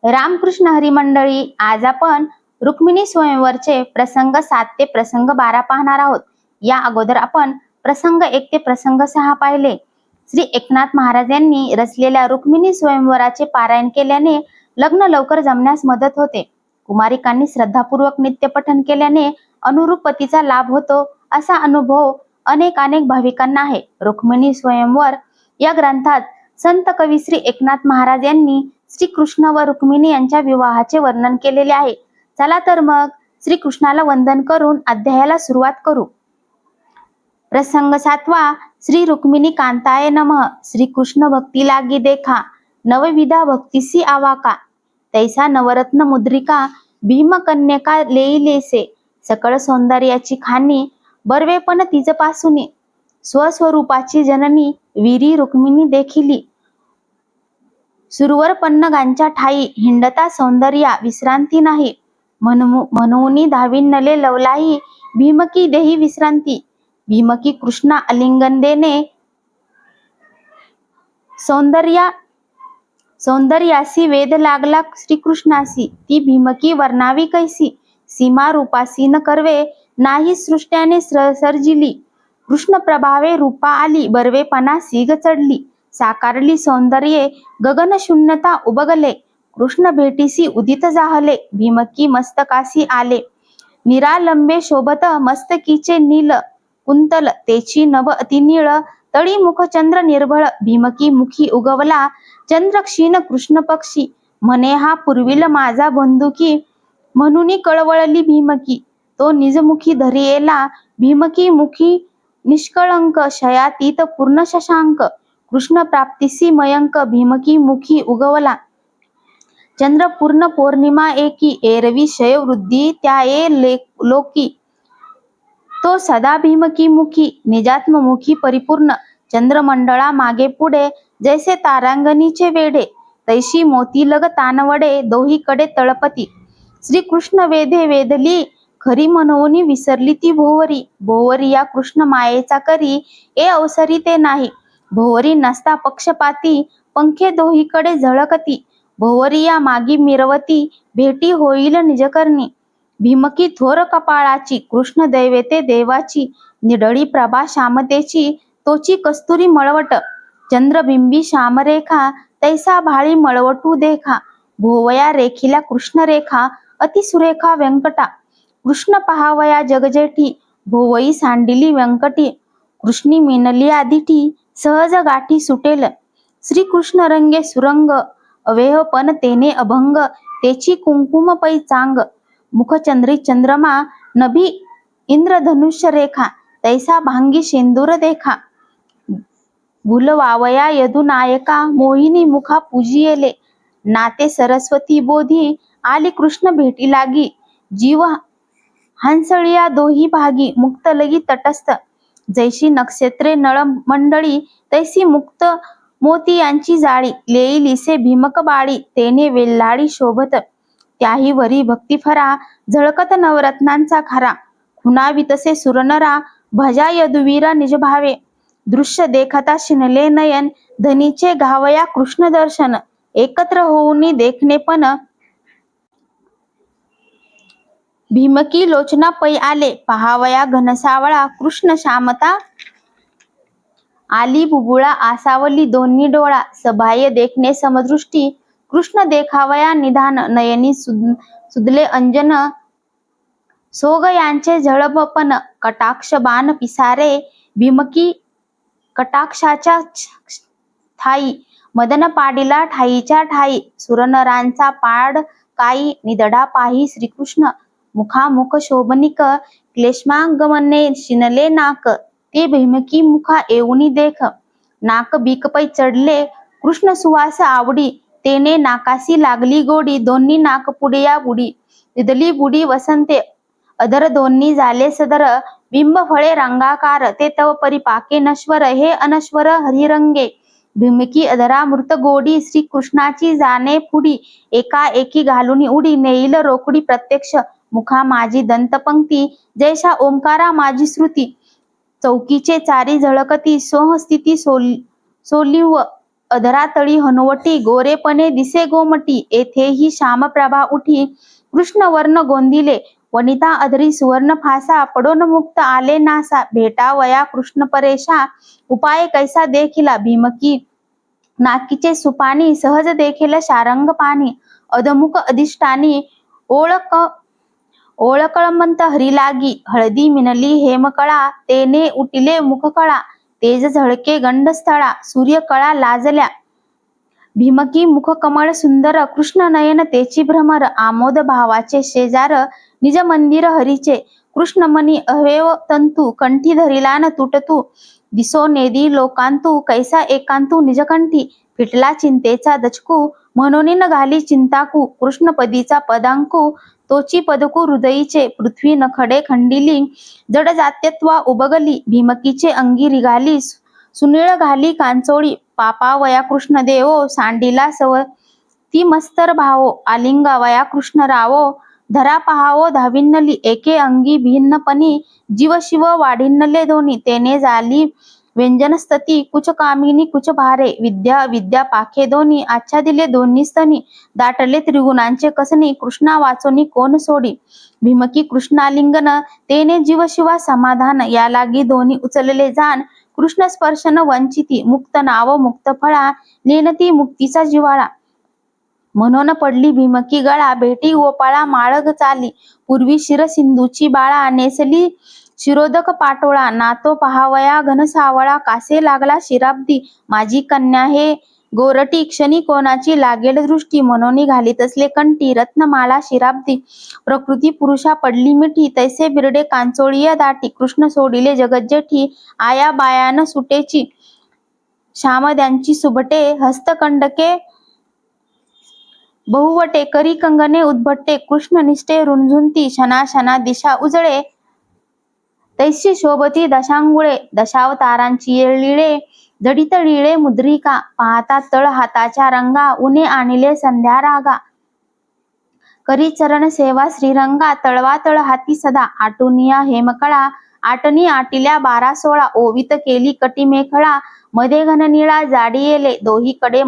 रामकृष्ण हरी मंडळी, आज आपण रुक्मिणी स्वयंवरचे प्रसंग 7 ते प्रसंग 12 पाहणार आहोत. या अगोदर आपण प्रसंग 1 ते प्रसंग 6 पाहिले. श्री एकनाथ महाराज यांनी रचलेल्या रुक्मिणी स्वयंवराचे पारायण केल्याने लग्न लवकर जमण्यास मदत होते. कुमारिकांनी श्रद्धापूर्वक नित्य पठण केल्याने अनुरूप पतीचा लाभ होतो, असा अनुभव अनेक भाविकांना आहे. रुक्मिणी स्वयंवर या ग्रंथात संत कवी श्री एकनाथ महाराज यांनी श्री कृष्ण व रुक्मिणी यांच्या विवाहाचे वर्णन केलेले आहे. चला तर मग श्री कृष्णाला वंदन करून अध्यायाला सुरुवात करू. प्रसंग 7. श्री रुक्मिणी कांताय नमः. श्री कृष्ण भक्ती लागी देखा, नवविधा भक्तीसी आवाका. तैसा नवरत्न मुद्रिका, भीमकन्यका लेईलेसे. सकळ सौंदर्याची खाणी, बर्वेपण तिज पासूनी. स्वस्वरूपाची जननी, वीरी रुक्मिणी देखिली. सुरवर पन्नगांच्या ठाई, हिंडता सौंदर्या विश्रांती नाही. म्हणूनी धाविन्नले लवलाही, भीमकी देही विश्रांती. भीमकी कृष्णा आलिंगन देणे, सौंदर्यासी वेद लागला श्रीकृष्णासी. ती भीमकी वर्णावी कैसी, सीमा रूपासी न करवे. नाही सृष्ट्याने सर्जिली. कृष्ण प्रभावे रूपा आली, बर्वेपणा सीग चढली. साकारली सौंदर्ये, गगन शून्यता उबगले. कृष्ण भेटीसी उदित जाहले, भीमकी मस्तकासी आले. निरालंबे शोभत मस्तकीचे नील कुंतल, तेची नभ अतिनीळ. तळी मुख चंद्र निर्भळ, भीमकी मुखी उगवला चंद्र क्षीण. कृष्ण पक्षी म्हणे हा पूर्वील माझा बंधुकी. म्हणून कळवळली भीमकी, तो निजमुखी धरियेला. भीमकी मुखी निष्कळंक, शयातीत पूर्ण शशांक. कृष्ण प्राप्तीसी मयंक, भीमकी मुखी उगवला चंद्र पूर्ण पौर्णिमा एकी. एरवी शय वृद्धी त्या लोकी, तो सदा भीमकी मुखी. निजात्ममुखी परिपूर्ण, चंद्रमंडळा मागे पुढे. जैसे तारांगणीचे वेढे, तैशी मोती लग तानवडे. दोहीकडे तळपती श्रीकृष्ण वेधे वेधली. खरी म्हणून विसरली ती भोवरी. भोवरी या कृष्ण मायेचा करी, ए अवसरी ते नाही. भोवरी नसता पक्षपाती, पंखे दोहीकडे झळकती. भोवरी या मागी मिरवती, भेटी होईल निजकर्णी. भीमकी थोर कपाळाची, कृष्ण दैवते देवाची. निडळी प्रभा श्यामतेची, तोची कस्तुरी मळवट. चंद्रबिंबी श्यामरेखा, तैसा भाळी मळवटू देखा. भोवया रेखिल्या कृष्ण रेखा, अतिसुरेखा व्यंकटा. कृष्ण पहावया जगजेठी, भोवई सांडिली व्यंकटी. कृष्णी मेनली आदिठी, सहज गाठी सुटेल. श्रीकृष्ण रंगे सुरंग, अवेहपण तेने अभंग. तेची कुंकुम पै चांग, मुखचंद्री चंद्रमा. नभी इंद्रधनुष्य रेखा, तैसा भांगी शेंदूर देखा. भुलवावया यदुनायका, मोहिनी मुखा पूजियेले. नाते सरस्वती बोधी, आली कृष्ण भेटी लागी. जीव हंसळिया दोही भागी, मुक्त लगी तटस्थ. जैशी नक्षत्रे नळ मंडळी, तैसी मुक्त मोती यांची जाळी. लेईलिसे भीमक बाळी, तेने वेल्हाळी शोभत. त्याही वरी भक्तिफरा, झळकत नवरत्नांचा खरा. खुनावी तसे सुरनरा, भजा यदुवीरा निजभावे. दृश्य देखता शिनले नयन, धनीचे घावया कृष्ण दर्शन. एकत्र होऊनी देखणे पण, भीमकी लोचना पै आले. पहावया घनसावळा, कृष्ण श्यामता आली बुबुळा. आसावली दोन्ही डोळा, सबाह्य देखणे समदृष्टी. कृष्ण देखावया निधान, नयनी सुदले अंजन. सोग यांचे झळपपण, कटाक्ष बाण पिसारे. भीमकी कटाक्षाच्या ठाई, मदन पाडिला ठाईच्या ठाई. सुरनरांचा पाड काई, निदडा पाही श्रीकृष्ण. मुखामुख शोभनिक, क्लेशमागमने शिनले नाक. ते भीमकी मुखा येऊनी देख, नाक बीकपै चढले. कृष्ण सुवास आवडी, तेने नाकासी लागली गोडी. दोन्ही नाक पुढे या बुडी, दिदली बुडी वसंते. अधर दोन्ही झाले सदर, बिंब फळे रंगाकार. ते तव परिपाके नश्वर, हे अनश्वर हरिरंगे. भीमकी अधरा मृत गोडी, श्रीकृष्णाची जाणे पुढी. एका एकी घालून उडी, नेईल रोकडी प्रत्यक्ष. मुखा माझी दंतपंक्ती, जैसा ओंकारा माझी श्रुती. चौकीचे चारी झळकती, सोहस्थिती सोलिव. अधरातळी हनुवटी गोरेपणे दिसे गोमटी येथेही श्यामप्रभा उठी कृष्णवर्ण गोंदिले वनिता अधरी सुवर्ण फासा पडोन मुक्त आले नासा भेटावया कृष्ण परेशा उपाय कैसा देखिला भीमकी नाकीचे सुपाणी सहज देखील शारंग पाणी अधमुख अधिष्ठानी ओळख ओळकळमंत हरी लागी हळदी मिनली हेमकळा तेने उटिले मुखकळा तेज झळके गंडस्थळा सूर्यकळा लाजल्या भीमकी मुख कमळ सुंदर कृष्ण नयन तेची भ्रमर आमोद भावाचे शेजार निज मंदिर हरीचे कृष्णमणी अवयव तंतू कंठी धरिला न तुटतू दिसो नेदी लोकांतू कैसा एकांतू निजकंठी फिटला चिंतेचा दचकू म्हणून न घाली चिंताकू कृष्णपदीचा पदांकू तोची पदकू हृदयीचे पृथ्वी नखडे खंडिली जड जात्यत्वा उबगली भीमकीचे अंगी रिघाली सुनीळ घाली कांचोळी पापावया कृष्ण देवो सांडिला सव ती मस्तर भावो आलिंगावया कृष्ण रावो धरा पहावो धाविन्नली एके अंगी भिन्नपणी जीव शिव वाढिन्नले दोन्ही तेने झाली व्यंजनस्तती कुच कामिनी कुच भारे विद्या विद्या पाखे दोन्ही आच्छादिले दोन्ही स्तनी दाटले त्रिगुणांचे कसनी कृष्णा वाचोनी कोण सोडी भीमकी कृष्णालिंगन तेने जीव शिवा समाधान या लागी दोन्ही उचलले जाण कृष्ण स्पर्शन वंचिती मुक्त नाव मुक्त फळा नेनती मुक्तीचा जिवाळा म्हणून पडली भीमकी गळा भेटी गोपाळा माळग चाली पूर्वी शिर सिंधूची बाळा नेसली शिरोदक पाटोळा नातो पहावया घनसावळा कासे लागला शिराब्दी माझी कन्या हे गोरटी क्षणी कोणाची लागेल दृष्टी म्हणून घालीत असले कंठी रत्नमाळा शिराब्दी प्रकृती पुरुषा पडली मिठी तैसे बिरडे कांचोळीय दाटी कृष्ण सोडिले जगज्जेठी आया बायान सुटेची श्यामद्यांची सुबटे हस्तकंडके बहुवटे करी कंगने उद्भट्टे कृष्ण निष्ठे रुंझुंती क्षणा क्षणा दिशा उजळे तैशी शोभती दशांगुळे दशावतारांची येळीळे जडित लीळे मुद्रिका पाहता तळ हाताच्या रंगा उने आणले संध्या रागा करी चरण सेवा श्रीरंगा तळवा तळ हाती सदा आटुनिया हेमकळा आटनी आटिल्या 12-16 ओवित केली कटी मेखळा मध्ये घननिळा जाडी येले दोहीकडे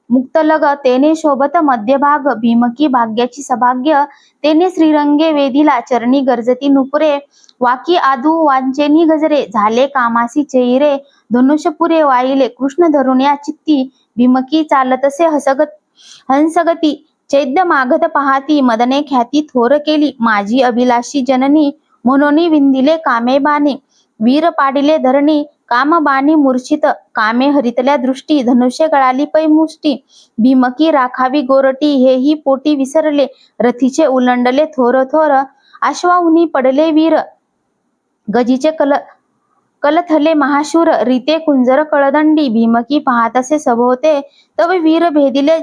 मुक्तलग तेने शोभत मध्यभाग भीमकी भाग्याची सभाग्य तेने श्रीरंगे वेदिला चरणी गरजती नुपुरे वाकी आदू वांचेनी गजरे झाले कामासी चेहिरे धनुष्यपुरे वाहिले कृष्ण धरुण्या चित्ती भीमकी चालतसे हंसगती चैद्य मागत पाहती मदने ख्याती थोर केली माझी अभिलाषी जननी म्हणून विंदिले कामे बाणी वीर पाडिले धरणी काम बाणी मूर्छित कामे हरितल्या दृष्टी धनुष्य गळाली पै मुष्टी भीमकी राखावी गोरटी हेही पोटी विसरले रथीचे उलंडले थोर थोर अश्वाहुनी पडले वीर गजीचे कलथले महाशूर रीते कुंजर कळदंडी भीमकी पाहतसे सभोवते तव वीर भेदिले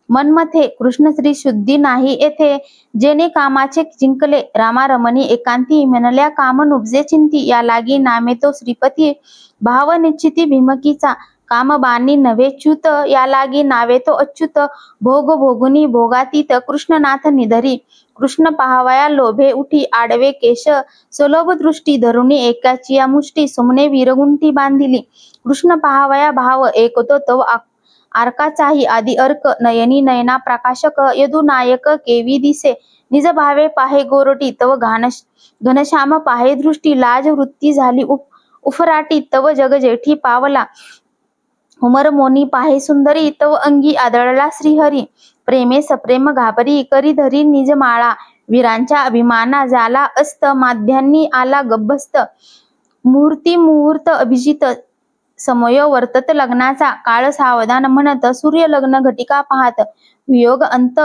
मनमथे कृष्ण श्री शुद्धी नाही येथे जेने कामाचे जिंकले रामा रमणी एकांती म्हणल्या काम नुबजे चिंती या लागी नामे तो श्रीपती भाव निश्चिती भीमकीचा काम बाणी नव्हे च्युत या लागी नावे तो अच्युत भोग भोगुनी भोगातीत कृष्णनाथ निधरी कृष्ण पाहावया लोभे उठी आडवे केश सुलभ दृष्टी धरुणी एकाची या मुष्टी सुमने वीरगुंटी बांधिली कृष्ण पाहावया भाव एकतो तव आर्काचाही आदि अर्क नयनी नयना प्रकाशक यदुनायक केवी दिसे निज भावे पाहे गोरटी तव घनश्याम पाहे दृष्टी लाज वृत्ती झाली उफराटी तव जग जेठी पावला उमर मोनी पाहे सुंदरी तव अंगी आदळला श्रीहरी प्रेमे सप्रेम घाबरी करी धरी निज माळा वीरांच्या अभिमाना झाला अस्त माध्यांनी आला गब्बस्त मुहूर्त अभिजित समय वर्तत लग्नाचा काळ सावधान म्हणत सूर्य लग्न घटिका पाहत वियोग अंत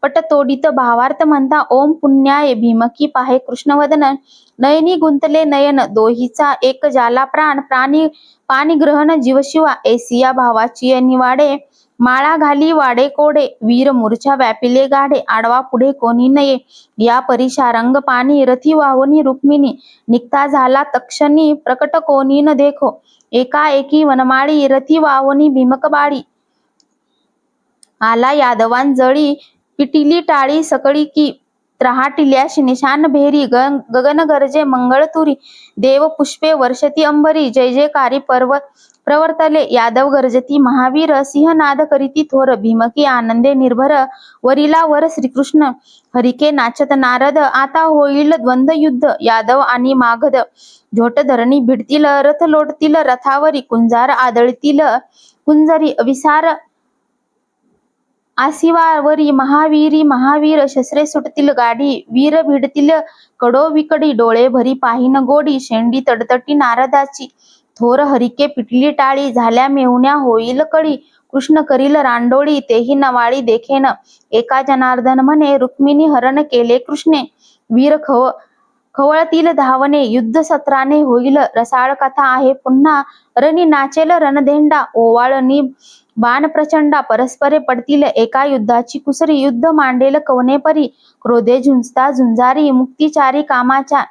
पट तोडित भावार्थ म्हणता ओम पुण्याय भीमकी पाहे कृष्णवदन नयनी गुंतले नयन दोहीचा एक जाला प्राण पाणी ग्रहण जीवशिवा एसिया भावाची निवाडे माळा घाली वाडे कोडे वीर मूर्छा व्यापिले गाढे आडवा पुढे कोणी नये या परिशा रंग पाणी रथी वाहुनी रुक्मिणी निघता झाला तक्षणी प्रकट कोणी न देखो एकाएकी वनमाळी रथी वाहुनी भीमकबाळी आला यादवान जळी पिटिली टाळी सकळी की त्राहाटिल्या निशान भेरी गगन गरजे मंगळतुरी देव पुष्पे वर्षती अंबरी जय जयकारी प्रवर्तले यादव गर्जती महावीर सिंहनाद करीती थोर भीमकी आनंदे निर्भर वरिला वर श्रीकृष्ण हरिके नाचत नारद आता होईल द्वंद्व युद्ध यादव आणि मागध झोट धरणी भिडतील रथ लोटतील रथावरी कुंजार आदळतील कुंजरी विसार आसिवावरी महावीर शस्त्रे सुटतील गाडी वीर भिडतील कडो विकडी डोळे भरी पाहिन गोडी शेंडी तडतटी नारदाची थोर हरिके पिटली टाळी झाल्या मेहुण्या होईल कळी कृष्ण करील रांडोळी तेही नवाळी देखेन एका जनार्दन म्हणे रुक्मिणी हरण केले कृष्णे वीर खवळतील धावणे युद्ध सत्राने होईल रसाळ कथा आहे पुन्हा रणी नाचेल रणधेंडा ओवाळणी बाण प्रचंडा परस्परे पडतील एका युद्धाची कुसरी युद्ध मांडेल कवने परी क्रोधे झुंजता झुंजारी मुक्तिचारी कामाच्या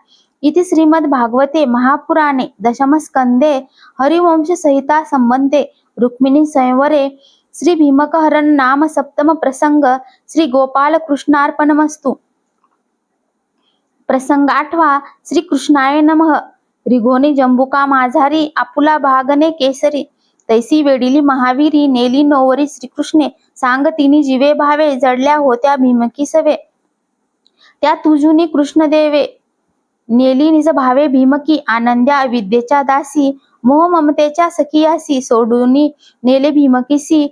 इति श्रीमद भागवते महापुराणे दशमस्कंदे हरिवंश संहिता संबंधे रुक्मिणी संवरे श्री भीमकहरण नाम सप्तम प्रसंग श्री गोपाल कृष्णार्पणमस्तु. प्रसंग 8 श्री कृष्णाय नमः. रिघोनी जंबुका माझारी आपुला भागने केसरी तैसी वेडिली महावीरी नेली नोवरी श्रीकृष्णे सांग तिनी जीवे भावे जडल्या होत्या भीमकी सवे त्या तुझुनी कृष्ण देवे नेली निज भावे भीमकी आनंद्या विद्येच्या दासी मोह ममतेच्या सखियासी सोडूनी नेले भीमकीसी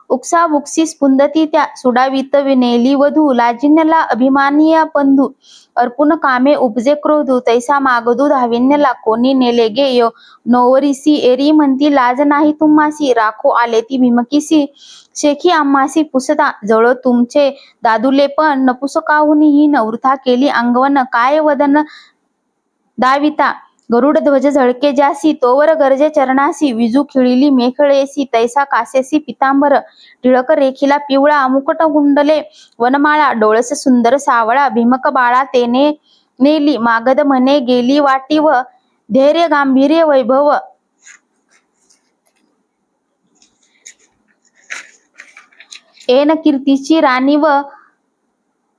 उक्सा बुक्सी स्पुंदती त्या सुडावित नेली वधू लाजिन्यला अभिमानिया बंधू अर्पुन कामे उपजे क्रोधू तैसा मागदू धाविन्यला कोणी नेले गे नोवरीसी एरी म्हणती लाज नाही तुम्हासी राखो आले ती भीमकीसी शेखी आम्हासी पुसता जवळ तुमचे दादुले पण नपुसकाहुनी ही वृथा केली अंगवन काय वदन दाविता गरुड ध्वज झळके जासी तोवर गरजे चरणासी विजू खिळिली मेखळेसी तैसा कासेसी पितांबर टिळक रेखिला पिवळा मुकुट गुंडले वनमाळा डोळस सुंदर सावळा भीमक बाळा तेने नेली मागध म्हणे गेली वाटी व धैर्य गांभीर्य वैभव एन कीर्तीची राणी व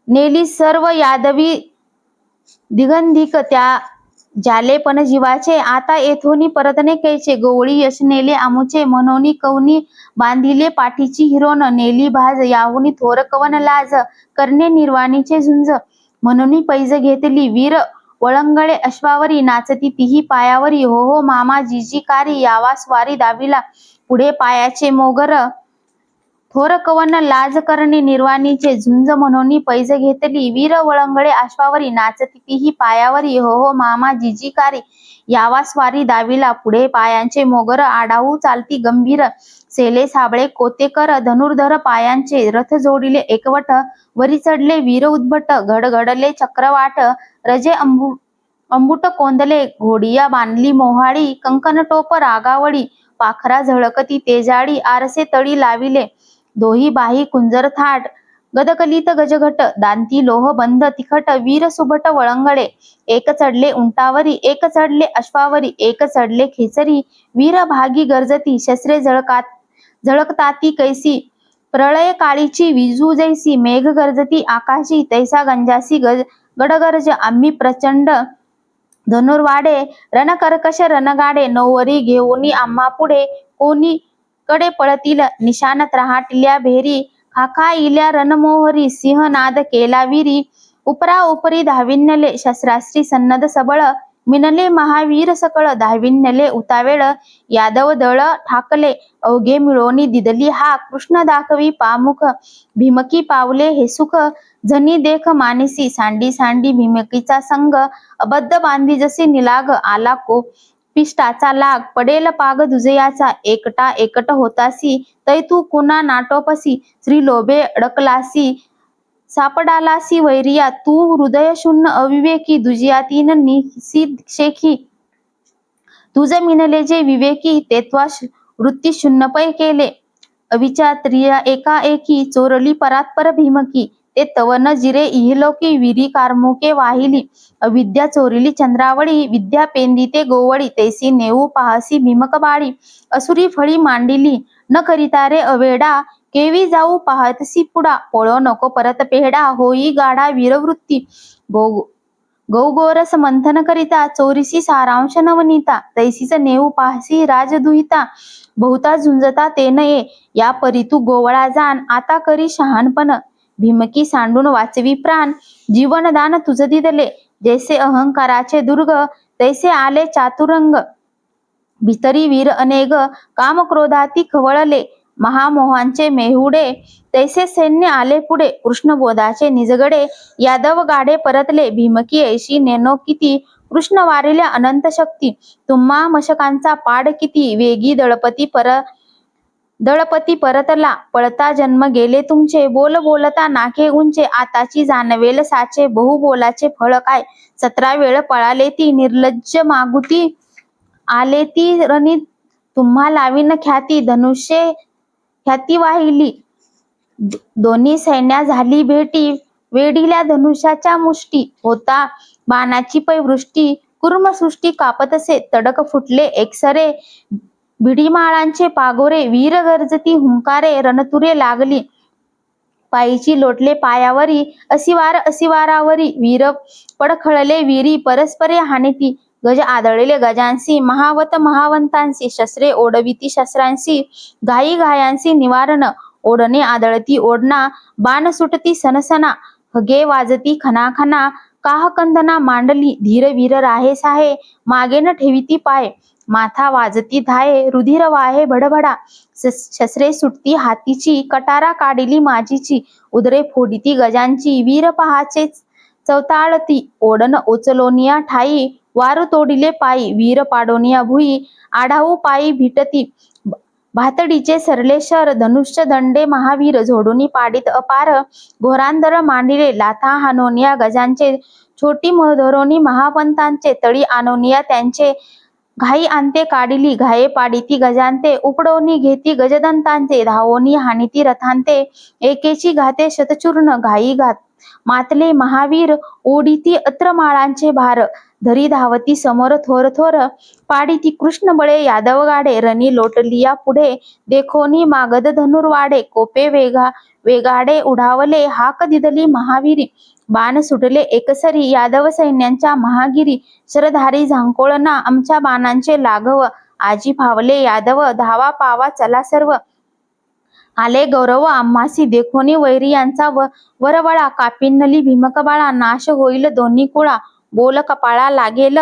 नेली सर्व यादवी दिगंधिक त्या जाले पण जीवाचे आता येथोनी परतणे कैचे गवळी यश नेले आमुचे म्हणोनी कवनी बांधिले पाठीची हिरोन नेली भाज याहुनी थोर कवन लाज करणे निर्वाणीचे झुंज म्हणून पैज घेतली वीर वळंगळे अश्वावरी नाचती तीही पायावरी हो हो मामा जिजीकारी यावा स्वारी दाविला पुढे पायाचे मोगर थोर कवन लाज करणे निर्वाणीचे झुंज म्हणून पैज घेतली वीर वळंगळे अश्वावरी नाचती तीही पायावरी हो हो मामा जिजीकारी यावा स्वारी दाविला पुढे पायांचे मोगर आडाऊ चालती गंभीर सेले साबळे कोतेकर धनुर्धर पायांचे रथ जोडिले एकवट वरी चढले वीर उद्भट घडघडले चक्रवाट रजे अंबुट कोंदले घोडिया बांधली मोहाळी कंकन टोप रागावळी पाखरा झळकती तेजाळी आरसे तळी लाविले दोही बाही कुंजर थाट गदकलित गजघट दांती लोह बंध तिखट वीर सुभट वळंगळे एक चढले उंटावरी एक चढले अश्वावरी एक चढले खेचरी वीर भागी गरजती शस्त्रे झळकताती कैसी प्रळय काळीची विजू जैसी मेघ गरजती आकाशी तैसा गंजासी गडगर्ज आम्ही प्रचंड धनुर्वाडे रणकर्कश रणगाडे नौवरी घेऊनी आम्हा पुढे कोणी कडे पळतील निशाणत रहाटल्या भेरी खाखाइल्या रणमोहरी सिंहनाद केला विरी उपरा उपरी धाविन्यले शस्त्रास्त्री सन्नद सबळ मिनले महावीर सकळ धाविन्यले उतावेळ यादव दळ ठाकले अवघे मिळवणी दिदली हा कृष्ण दाखवी पामुख भीमकी पावले हे सुख झनी देख मानसी सांडी सांडी भीमकीचा संग अबद्ध बांधी जसे निलाग आला को पिष्टाचा लाग पडेल पाग दुजयाचा एकटा एकट होतासी तै तू कुणा नाटोपसी श्री लोभे अडकलासी सापडालासी वैरिया तू हृदय शून्य अविवेकी दुजियातीन निषेखी तुझ मिनले जे विवेकी तेत्वा वृत्ती शून्यपै केले अविचात्रिया एकाएकी चोरली परात्पर भीमकी ते तव न जिरे इहलोकी विरी कारमुके वाहिली अविद्या चोरिली चंद्रावळी विद्या पेंदिते गोवळी तैसी नेऊ पाहसी भीमक बाळी असुरी फळी मांडिली न करिता रे अवेडा केवी जाऊ पाहतसी पुढा पळो नको परत पेहडा होई गाढा वीरवृत्ती गौगोरस मंथन करिता चोरीसी सारांश नवनीता तैसीच नेऊ पाहसी राजदुहिता बहुता झुंजता ते नये या परी तू गोवळा जाण आता करी शहाणपण भीमकी सांडून वाचवी प्राण जीवनदान तुझ दिदले जैसे अहंकाराचे दुर्ग तैसे आले चातुरंग भितरी वीर अनेक कामक्रोधाती खवळले महामोहांचे मेहुडे तैसे सैन्य आले पुढे कृष्णबोधाचे निजगडे यादव गाडे परतले भीमकी ऐशी नेनो किती कृष्ण वारिले अनंत शक्ती तुम्हा मशकांचा पाड किती वेगी दळपती परतला पळता जन्म गेले तुमचे बोल बोलता नाके उंचे आताची जाणवेल साचे बहु बोलाचे फळ काय 17 वेळ पळाले ती निर्लज्ज मागुती आले ती रणी तुम्हा लावीन ख्याती धनुष्ये ख्याती वाहिली दोन्ही सैन्या झाली भेटी वेढिल्या धनुष्याच्या मुष्टी होता बाणाची पैवृष्टी कुर्मसृष्टी कापतसे तडक फुटले एकसरे भिडीमाळांचे पागोरे वीर गर्जती हुंकारे रणतुरे लागली पायीची लोटले पायावरी असिवारावरी वीर पडखळले वीरी परस्परे हानिती गज आदळले गजांसी महावंतांसी शस्त्रे ओढविती शस्त्रांसी घायांसी निवारण ओढणे आदळती ओढणा बाण सुटती सनसना हगे वाजती खनाखना काहकंदना मांडली धीर वीर राहे साहे मागे न ठेविती पाय माथा वाजती धाये रुधिर वाहे भडभडा शस्त्रे सुटती हातीची कटारा काढिली माझीची उदरे फोडिती गजांची वीर पहाचे चवताळती ओढण ओचलोनिया ठाई वार तोडिले पायी वीर पाडोनिया भुई आढाऊ पायी भिटती भातडीचे सरले शर धनुष्य दंडे महावीर झोडूनी पाडित अपार घोरांदर मांडिले लाथा हानोनिया गजांचे छोटी धरोनी महापंतांचे तळी आणोनिया त्यांचे घाई अंते काढिली घाये पाडिती गजांते उपडोनी घेती गजदंतांचे धावोनी हानिती रथांते एकेची घाते शतचूर्ण घाई घात मातले महावीर ओढीती अत्रमाळांचे भार धरी धावती समोर थोर थोर पाडिती कृष्ण बळे यादव गाडे रणी लोटलिया पुढे देखोनी मागद धनुर्वाडे कोपे वेगाडे उडावले हाक दिदली महावीरी बाण सुटले एकसरी यादव सैन्यांच्या महागिरी शरधारी झांकोळना आमच्या बाणांचे लाघव आजी फावले यादव धावा पावा चला सर्व आले गौरव आम्हासी देखोनी वैरी यांचा वरवळा कापिन्नली भीमकबाळा नाश होईल दोन्ही कुळा बोल कपाळा लागेल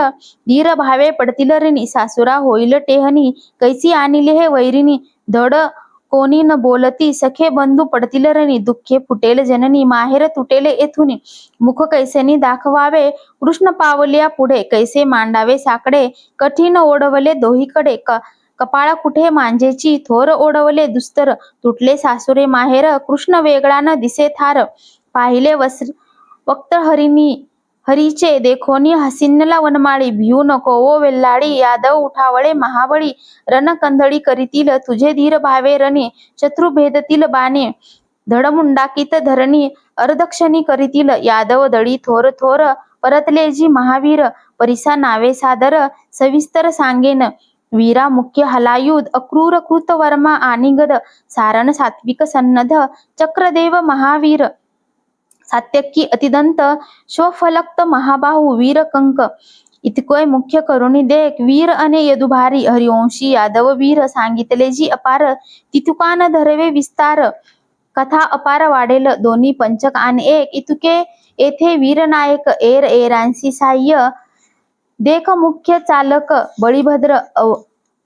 धीर भावे पडतील ऋणी सासुरा होईल टेहनी कैसी आणिले हे वैरिणी धड कोणी न बोलती सखे बंधू पडतील ऋणी दुःखे फुटेल जननी माहेर तुटेले येथुनी मुख कैसेनी दाखवावे कृष्ण पावलिया पुढे कैसे मांडावे साकडे कठीण ओढवले दोहीकडे कपाळा कुठे मांजेची थोर ओढवले दुस्तर तुटले सासुरे माहेर कृष्ण वेगळा न दिसे थार पाहिले वक्त हरीचे देखोनी हसिन्नला वनमाळी भिऊ नको ओ वेल्लाडी यादव उठावळे महाबळी रणकंदळी करीतील तुझे धीर भावे रणी शत्रू भेदतील बाणे धडमुंडाकीत धरणी अर्धक्षणी करीतील यादव दळी थोर थोर परतले जी महावीर परिसा नावे सादर सविस्तर सांगेन वीरा मुख्य हलायुध अक्रूर कृत वर्मा आनिगद सारण सात्विक सन्नध चक्रदेव महावीर सात्यकी अतिदंत श्वफलक्त महाबाहू वीर कंक इतकोय मुख्य करुणी देख वीर अने यदुभारी हरिवंशी यादव वीर सांगितले जी अपार तितुकान धरवे विस्तार कथा अपार वाढेल दोन्ही पंचक आणि एक इतुके येथे वीर नायक एरांसी साह्य देख मुख्य चालक बळीभद्र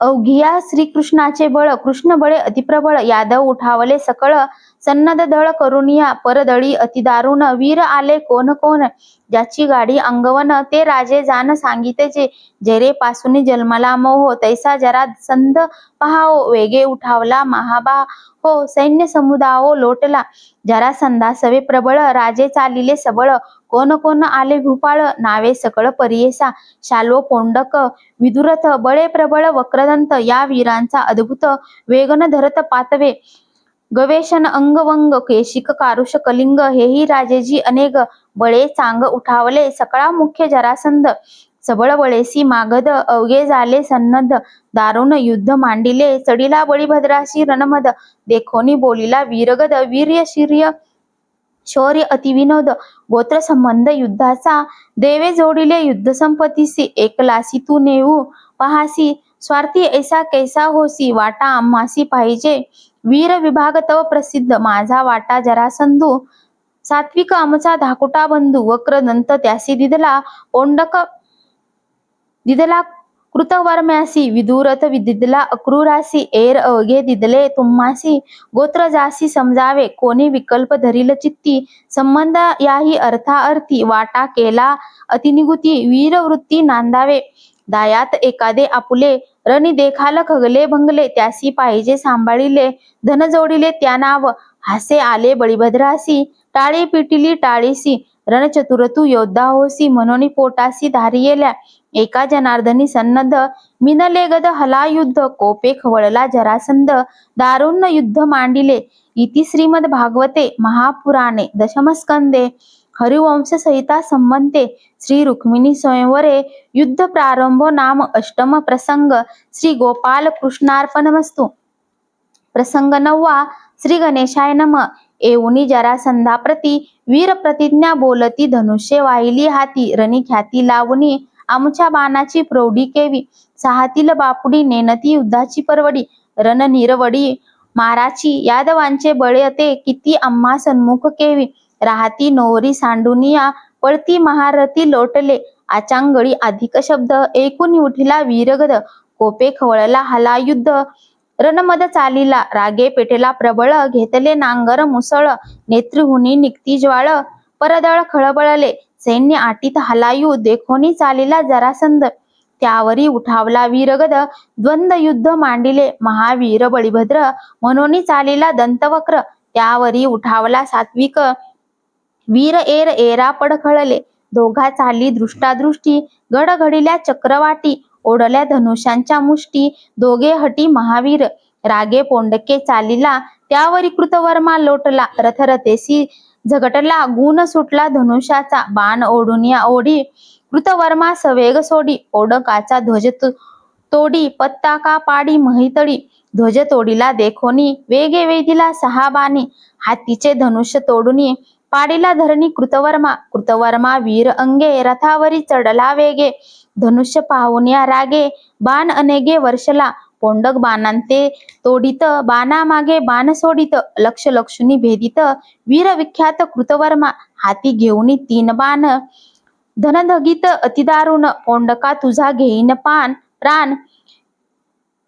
अवघिया श्रीकृष्णाचे बळ कृष्ण बळे अतिप्रबळ यादव उठावले सकळ सन्नद दळ करुनिया परदळी अतिदारुण वीर आले कोण कोण ज्याची गाडी अंगवन ते राजे जाण सांगितेचे जेरे पासून जन्मला मोह तैसा जरा संध पहाओ वेगे उठावला महाबा हो सैन्य समुदाओ लोटला जरा संधा सवे प्रबळ राजे चालिले सबळ कोण कोण आले भूपाळ नावे सकळ परियेसा शाल्व पोंडक विदुरथ बळे प्रबळ वक्रदंत या वीरांचा अद्भुत वेगन धरत पातवे गवेशन अंगवंग केशिक कारुष कलिंग हेही राजेजी अनेक बळे चांग उठावले सकळा मुख्य जरासंध सबळ बळेसी मागध अवघे झाले सन्नद्ध दारुण युद्ध मांडिले चढिला बळीभद्राशी रणमद देखोनी बोलिला वीरगद वीर्य शौर्य अतिविनोद गोत्र संबंध युद्धाचा देवे जोडिले युद्ध संपत्तीसी एकलासी तू नेऊ पहासी स्वार्थी ऐसा कैसा होसी वाटा आम्हासी पाहिजे वीर विभाग तव प्रसिद्ध माझा वाटा जरासंधू सात्विक आमचा धाकुटा बंधू वक्रदंत त्यासी दिदला कृतवर्म्यासी विदुरथ दिदला अक्रूरासी एर अवघे दिदले तुम्हासी गोत्र जासी समजावे कोणी विकल्प धरील चित्ती संबंध याही अर्थाअर्थी वाटा केला अतिनिगुती वीर वृत्ती नांदावे दायात एखादे आपुले रणी देखाल खगले भंगले त्यासी पाहिजे सांभाळिले धन जोडिले त्या नाव हासे आले बळीभद्रासी टाळी पिटिली टाळीसी रणचतुर तू योद्धा होसी म्हणून पोटासी धारियेल्या एका जनार्दनी सन्नद्ध मिनले गद हला युद्ध कोपे खवळला जरासंध दारुण युद्ध मांडिले इति श्रीमद भागवते महापुराणे दशमस्कंदे हरिवंश सहिता संबंते श्री रुक्मिणी स्वयंवरे युद्ध प्रारंभ नाम अष्टम प्रसंग श्री गोपाल कृष्णार्पणमस्तु प्रसंग 9 श्री गणेशाय नम एवनी जरासंधाप्रती वीर प्रतिज्ञा बोलती धनुष्य वाहिली हाती रणी ख्याती लावणी आमच्या बाणाची प्रौढी केवी सहातील बापुडी नेनती युद्धाची परवडी रण निरवडी माराची यादवांचे बळयते किती आम्हा सन्मुख केवी राहती नोवरी सांडुनिया पळती महारथी लोटले आचांगळी अधिक शब्द ऐकून उठिला वीरगद कोपे खवळला हला युद्ध रणमद चालिला रागे पेटेला प्रबळ घेतले नांगर मुसळ नेत्रिहुनी निघती ज्वाळ परदळ खळबळले सैन्य आटीत हलायू देखोनी चालिला जरासंध त्यावरी उठावला वीरगद द्वंद्व युद्ध मांडिले महावीर बळीभद्र म्हणून चालिला दंतवक्र त्यावरी उठावला सात्विक वीर एर एरा पडखळले दोघा चाली दृष्टादृष्टी गड घडिल्या चक्रवाटी ओढल्या धनुष्यांच्या मुष्टी दोघे हटी महावीर रागे पोंडके चालिला त्यावरी कृतवर्मा लोटला रथरथेसी झगटला गुण सुटला धनुष्याचा बाण ओढुनिया ओढी कृतवर्मा सवेग सोडी ओढकाचा ध्वज तोडी पत्ताका पाडी महितळी ध्वज तोडीला देखोनी वेगे वेधीला 6 बाणी हातीचे धनुष्य तोडुनी पाडीला धरणी कृतवर्मा वीर अंगे रथावरी चढला वेगे धनुष्य पाहुनिया रागे बाण अनेगे वर्षला पोंडक बाणांते तोडित बाणामागे बाण सोडित लक्ष लक्षुनी भेदित वीर विख्यात कृतवर्मा हाती घेऊनी 3 बाण धनधगित अतिदारुण पोंडका तुझा घेईन प्राण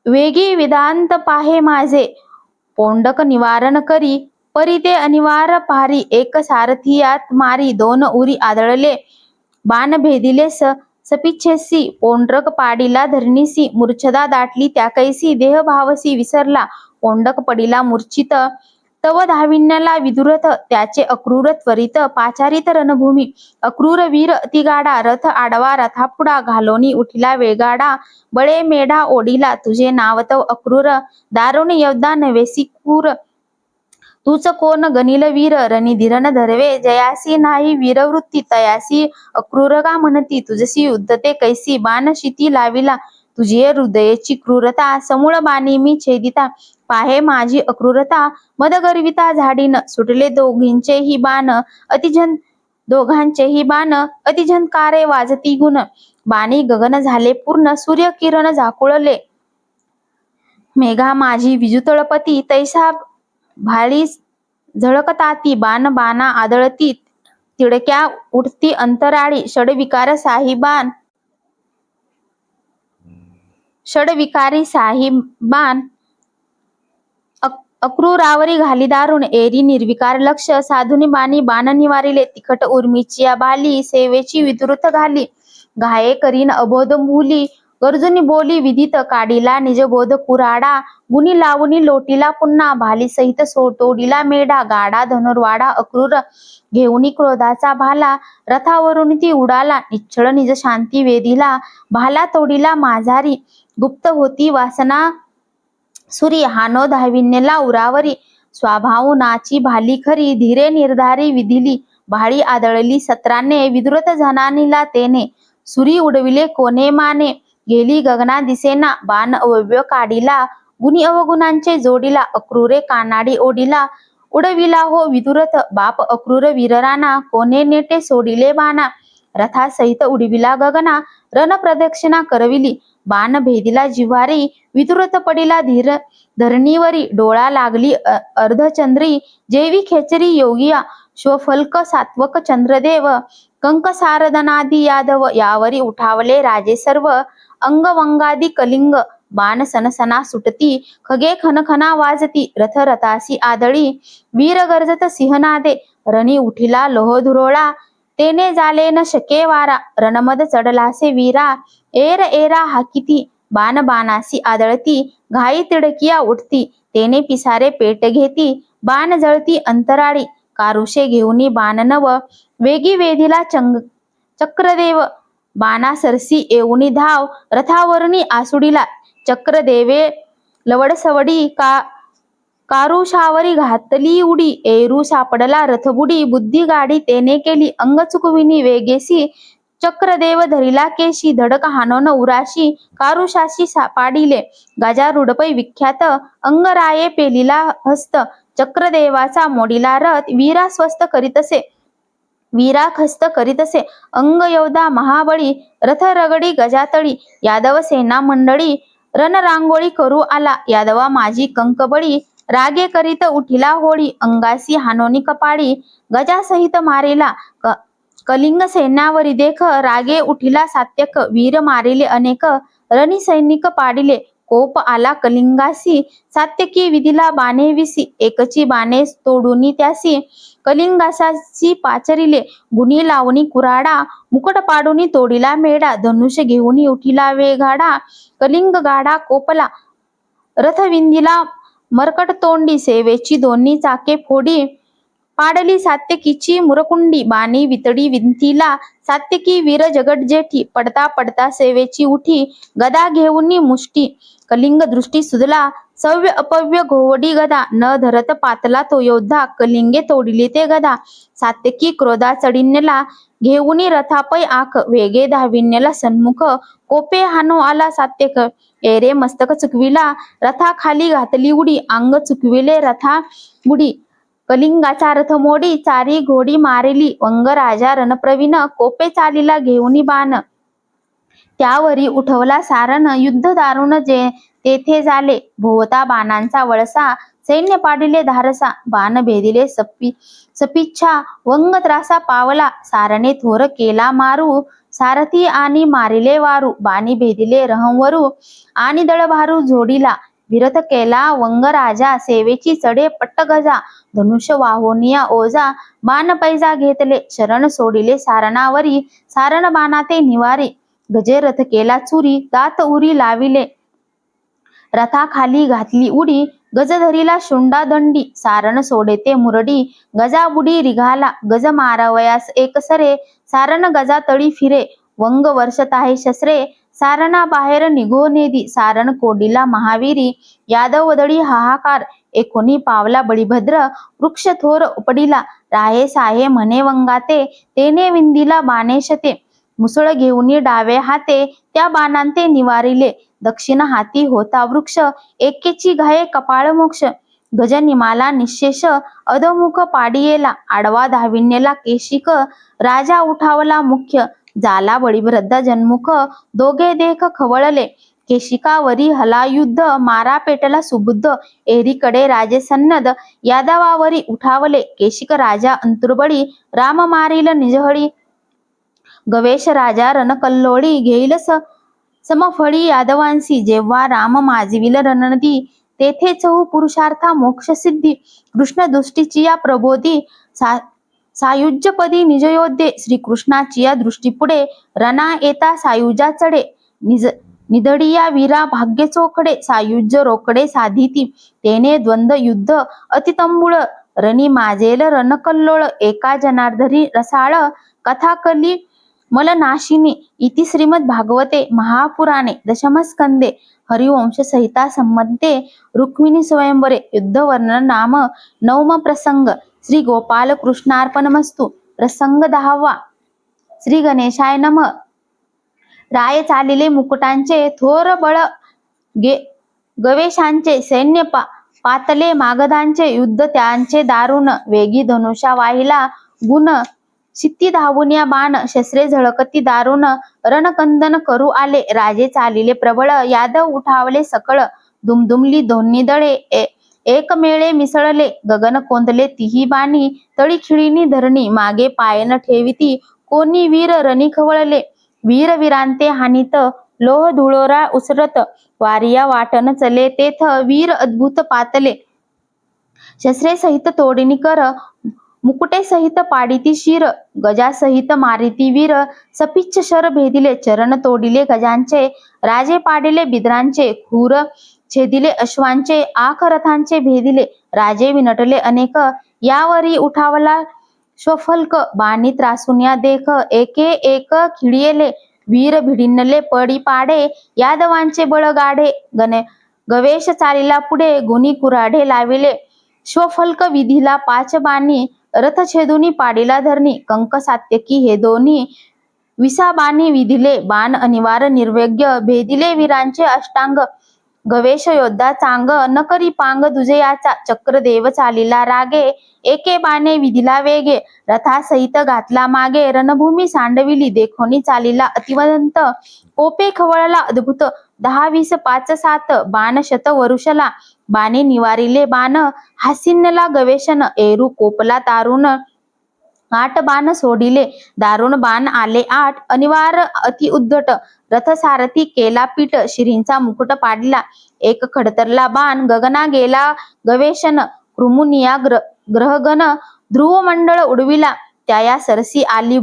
वेगी वेदांत पाहे माझे पोंडक निवारण करी परी ते अनिवार्य पारी एक सारथियात मारी 2 उरी आदळले बाण भेदिले सपिच्छेसी पोंड्रक पाडीला धरणीसी मूर्छदा दाटली त्या कैसी देह भावसी विसरला पोंडक पडिला मूर्छित तव धाविन्याला विदुरथ त्याचे अक्रूर त्वरित पाचारित रणभूमी अक्रूर वीर अतिगाडा रथ आडवा रथापुढा घालोनी उठिला वेगाडा बळे मेढा ओढिला तुझे नाव तव अक्रूर दारुण योद्धा नवेसी क्रूर तूच कोण गनिल वीर रणी धीरन धरवे जयासी नाही वीरवृत्ती तयासी अक्रूर का म्हणती तुझसी युद्धते कैसी बाण शिती लाविला तुझी हृदयची क्रूरता समूळ बाणी मी छेदिता पाहे माझी अक्रूरता मद गर्विता झाडीन सुटले दोघांचेही बाण अतिझंकारे वाजती गुण बाणी गगन झाले पूर्ण सूर्य किरण झाकुळले मेघा माझी विजुतळपती तैसा भाळी झळकताती बाण बाणा आदळती तिडक्या उठती अंतराळी षडविकारी साहिबान अक्रूरावरी घाली दारुण एरी निर्विकार लक्ष साधुनी बाणी बाण निवारिले तिखट उर्मीची या बाली सेवेची विद्रुत घाली घाये करीन अबोध मुली गरजुनी बोली विदित काढिला निजबोध कुराडा गुणी लावणी लोटीला पुन्हा भाली सहित सोटोडीला मेढा गाडा धनुर्वाडा अक्रूर घेऊनी क्रोधाचा भाला रथावरून ती उडाला निश्चळ निज शांती वेधीला भाला तोडीला माझारी गुप्त होती वासना सुरी हानो धाविन्यला उरावरी स्वाभावनाची भाली खरी धीरे निर्धारी विधिली भाळी आदळली सत्राने विद्रुत जनानीला तेने सुरी उडविले कोणे माने गेली गगना दिसेना बाण अवयव काढिला गुणी अवगुणांचे जोडीला अक्रूरे कानाडी ओढिला उडविला हो विदुरथ बाप अक्रूर वीरराना, कोणे नेटे सोडिले बाणा. रथासहित उडविला गगना, रण प्रदक्षिणा करविली, बाण भेदिला जिव्हारी, विदुरथ पडिला धरणीवरी. डोळा लागली अर्धचंद्री, जेवी खेचरी योगिया, श्वफल्क सात्वक चंद्रदेव, कंक सारदनादी यादव. यावरी उठावले राजे सर्व, अंगवंगादी कलिंग, बाण सनसना सुटती, खगे खनखना वाजती. रथ रथासी आदळी, वीर गर्जत सिंहनादे, रणी उठिला लोहधुरोळा, तेने झाले न शके वारा. रणमद चढलासे वीरा, एर एरा हाकिती, बाण बाणासी आदळती, घाई तिडकिया उठती, तेने पिसारे पेट घेती, बाण जळती अंतराळी. कारुषे घेऊनी बाण नव, वेगी वेधिला चक्रदेव, बाणा सरसी येऊनी धाव, रथावरणी आसुडीला. चक्रदेवे लवडसवडी, कारुषावरी घातली उडी, एरू सापडला रथबुडी, बुद्धी गाडी तेने केली, अंग चुकविनी वेगेसी, चक्रदेव धरिला केशी, धडक हाणोन उराशी, कारुषाशी पाडिले, गजारूढपै विख्यात, अंगराये पेलिला हस्त, चक्रदेवाचा मोडिला रथ, वीरा स्वस्त करीतसे, वीरा खस्त करीतसे, अंग योद्धा महाबळी, रथ रगडी गजातळी, यादव सेना मंडळी, रणरांगोळी करू आला, यादवा माझी कंकबळी, रागे करीत उठिला होळी, अंगासी हानोनी कपाळी, गजासहित मारिला, कलिंग सैन्यावरी देख, रागे उठिला सात्यक, वीर मारिले अनेक, रणी सैनिक पाडिले, कोप आला कलिंगासी, सात्यकी विधिला बाणे विसी, एकची बाणे तोडुनी त्यासी, कलिंगासाची पाचरिले, गुणी लावणी कुराडा, मुकुट पाडुनी तोडिला मेढा, धनुष्य घेऊनी उठिला वेगाडा, कलिंग गाडा कोपला, रथ विंधिला मरकट तोंडी, सेवेची दोन्ही चाके फोडी, पाडली सात्यकीची मुरकुंडी, बाणी वितडी विंतीला, सात्यकी वीर जगड जेठी, पडता पडता सेवेची उठी, गदा घेऊनी मुष्टी, कलिंग दृष्टी सुदला, सव्य अपव्य घोवडी गदा, न धरत पातला तो योद्धा, कलिंगे तोडिली ते गदा, सात्यकी क्रोधा चढिन्यला, घेऊनी रथापै आख, वेगे धाविन्यला सन्मुख, कोपे हानो आला सात्यक, एरे मस्तक चुकविला, रथा खाली घातली उडी, अंग चुकविले रथा बुडी, कलिंगाचा रथ मोडी, चारी घोडी मारिली, वंग राजा रणप्रवीण, कोपे चालीला घेऊनी बाण, त्यावरी उठवला सारण, युद्ध दारुण जे तेथे झाले, भोवता बाणांचा वळसा, सैन्य पाडिले धारसा, बाण भेदिले सपिच्छा, वंग त्रासा पावला, सारणे थोर केला मारू, सारथी आणि मारिले वारू, बाणी भेदिले रहंवरू, आणि दळभारू झोडीला, विरथ केला वंग राजा, सेवेची चढे पट्टगजा, धनुष्य वाहुनिया ओजा, बाण पैजा घेतले, शरण सोडिले सारणावरी, सारण बाणाते निवारी, गजे रथ केला चुरी, दात उरी लाविले, रथा खाली घातली उडी, गज धरिला शुंडा दंडी, सारण सोडेते मुरडी, गजा बुडी रिघाला, गज मारावयास एकसरे, सारण गजा तळी फिरे, वंग वर्षत आहे शस्त्रे, सारणा बाहेर निघो नेदी, सारण कोडिला महावीरी, यादव वदळी हाहाकार, एकोणी पावला बळीभद्र, वृक्ष थोर उपडिला, राहे साहे म्हणे वंगाते, तेने विंदिला बाणेशते, मुसळ घेऊनी डावे हाते, त्या बाणांते निवारिले, दक्षिण हाती होता वृक्ष, एकेची घाये कपाळ मोक्ष, गज निमाला निशेष, अधोमुख पाडियेला, आडवा धाविन्यला केशिक, राजा उठावला मुख्य, जाला बळीभद्र जन्मुख, दोघे देख खवळले, केशिकावरी हला युद्ध, मारा पेटला सुबुद्ध, एरीकडे राजे सन्नद, यादवावरी उठावले, केशिक राजा अंतुर्बळी, राम मारिल निजहळी, गवेश राजा रणकल्लोळी, घेईल समफळी यादवांसी, जेव्हा राम माजविल रणनदी, तेथे चहू पुरुषार्था मोक्ष सिद्धी, कृष्ण दृष्टीची या प्रबोधी, सायुज्यपदी निजयोद्धे, श्रीकृष्णाची या दृष्टीपुढे, रणा येता सायुजा चढे, निधडिया वीरा भाग्य चोखडे, सायुज्य रोकडे साधिती, तेने द्वंद्व युद्ध अतितंबुळ, रणी माजेल रणकल्लोळ, एका जनार्दरी रसाळ, कथा कली मलनाशिनी, इति श्रीमद भागवते महापुराणे दशमस्कंदे हरिवंश संहिता संबंधे रुक्मिणी स्वयंवरे युद्धवर्णन नाम नवम प्रसंग. श्री गोपाल कृष्णार्पणमस्तु. प्रसंग 10वा. श्री गणेशाय नमः. राय चालिले मुकुटांचे, थोर बळ गवेशांचे, सैन्य पातले मागधांचे युद्ध त्यांचे दारुण, वेगी धनुषा वाहिला गुण, शित्ती धावून बाण शस्त्रे झळकती दारुण, रणकंदन करू आले राजे चालिले प्रबळ, यादव उठावले सकळ, दुमदुमली दोन्ही दळे, एक मेळे मिसळले गगन कोंदले तिही बाणी, तळी खिळीनी धरणी मागे पाय न ठेविती, कोणी वीर रणी खवळले, वीर वीरांते हानीत, लोह धुळोरा उसरत, वारिया वाटन चले तेथ, वीर अद्भुत पातले, शस्त्रे सहित तोडिनी कर, मुकुटे सहित पाडिती शिर, गजासहित मारिती वीर, सपिच्छ शर भेदिले चरण तोडिले गजांचे, राजे पाडिले बिदरांचे, खूर छेदिले अश्वांचे, आख रथांचे भेदिले, राजे विनटले अनेक, यावरी उठावला श्वफल्क, बाणी त्रासून या देख, एके एक खिळियेले, वीर भिडिनले पडी पाडे, यादवांचे बळ गाढे, गवेश चालिला पुढे, गुणी कुऱ्हाडे लाविले, श्वफल्क विधिला पाच बाणी, रथ छेदुनी पाडिला धरणी, कंक सात्यकी हे दोन्ही, विसाबाणी विधिले बाण अनिवार निर्वेग्य, भेदिले वीरांचे अष्टांग, गवेश योद्धा चांग, न करी पांग दुजे याचा, चक्रदेव चालिला रागे, एके बाणे विधिला वेगे, रथासहित घातला मागे, रणभूमी सांडविली देखोनी चालिला अतिवंत, कोपे खवळला अद्भुत, 10-20 5-7 बाण शत वरुषला, बाणे निवारिले बाण, हासिन्नला गवेशन, एरू कोपला तारुण, 8 बाण सोडिले, दारुण बाण आले 8, अनिवार अति उद्धट, रथ सारथी केला पीठ, शिरींचा मुकुट पाडला, एक खडतरला बाण, गगना गेला गवेशन, कृमुनिया ग्रहगण, ध्रुवमंडळ उडविला, त्या सरसी आली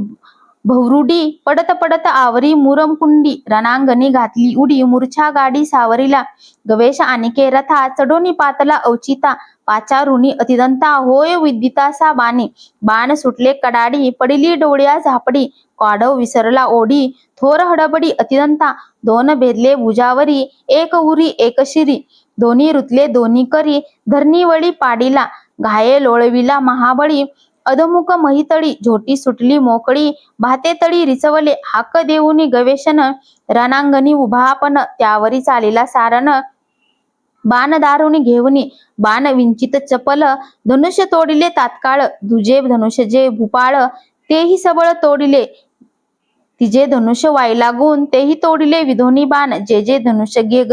भवरुडी, पडत पडत आवरी मुरमकुंडी, रणांगणी घातली उडी, मूर्छा गाडी सावरीला, गवेश आनिके रथा, चढोनी पातला अवचिता, पाचारुणी अतिदंता, होय विदितासा बाणी, बाण सुटले कडाडी, पडिली डोळ्या झापडी, काढव विसरला ओढी, थोर हडबडी अतिदंता, 2 भेदले भुजावरी, एक उरी एक शिरी, दोन्ही रुतले दोन्ही करी, धरणी वळी पाडिला, घाये लोळविला महाबळी, अधमुख महितळी, झोटी सुटली मोकळी, भातेतळी रिचवले, हाक देऊनी गवेशन, रणांगणी उभा आपण, त्यावरी चालिला सारण, बाण दारुणी घेऊनी, बाण विंचित चपल, धनुष्य तोडिले तात्काळ, दुजे धनुष्य जे भूपाळ, तेही सबळ तोडिले, तिजे धनुष्य वाई लागून, तेही तोडिले विधोनी बाण, जे जे धनुष्य घे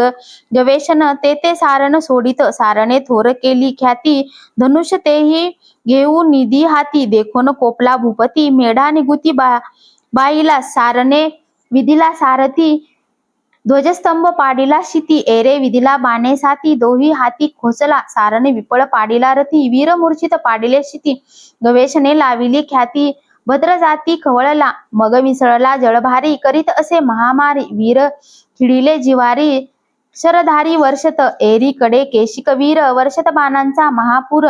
गवेशन, ते ते सारण सोडित, सारणे थोर केली ख्याती, धनुष्य तेही घेऊन निधी हाती, देखोन कोपला भूपती, मेढा निगुती बाईला, सारणे विधिला सारथी, ध्वजस्तंभ पाडिला शिती, एरे विधिला बाणे साती, दोही हाती खोचला, सारणे विपळ पाडिला रथी, वीर मूर्छित पाडिले शिती, गवेशने लाविली ख्याती, भद्र जाती खवळला, मग मिसळला जळभारी, करीत असे महामारी, वीर खिळिले जिवारी, शरधारी वर्षत, एरीकडे केशिक वीर, वर्षत बाणांचा महापूर,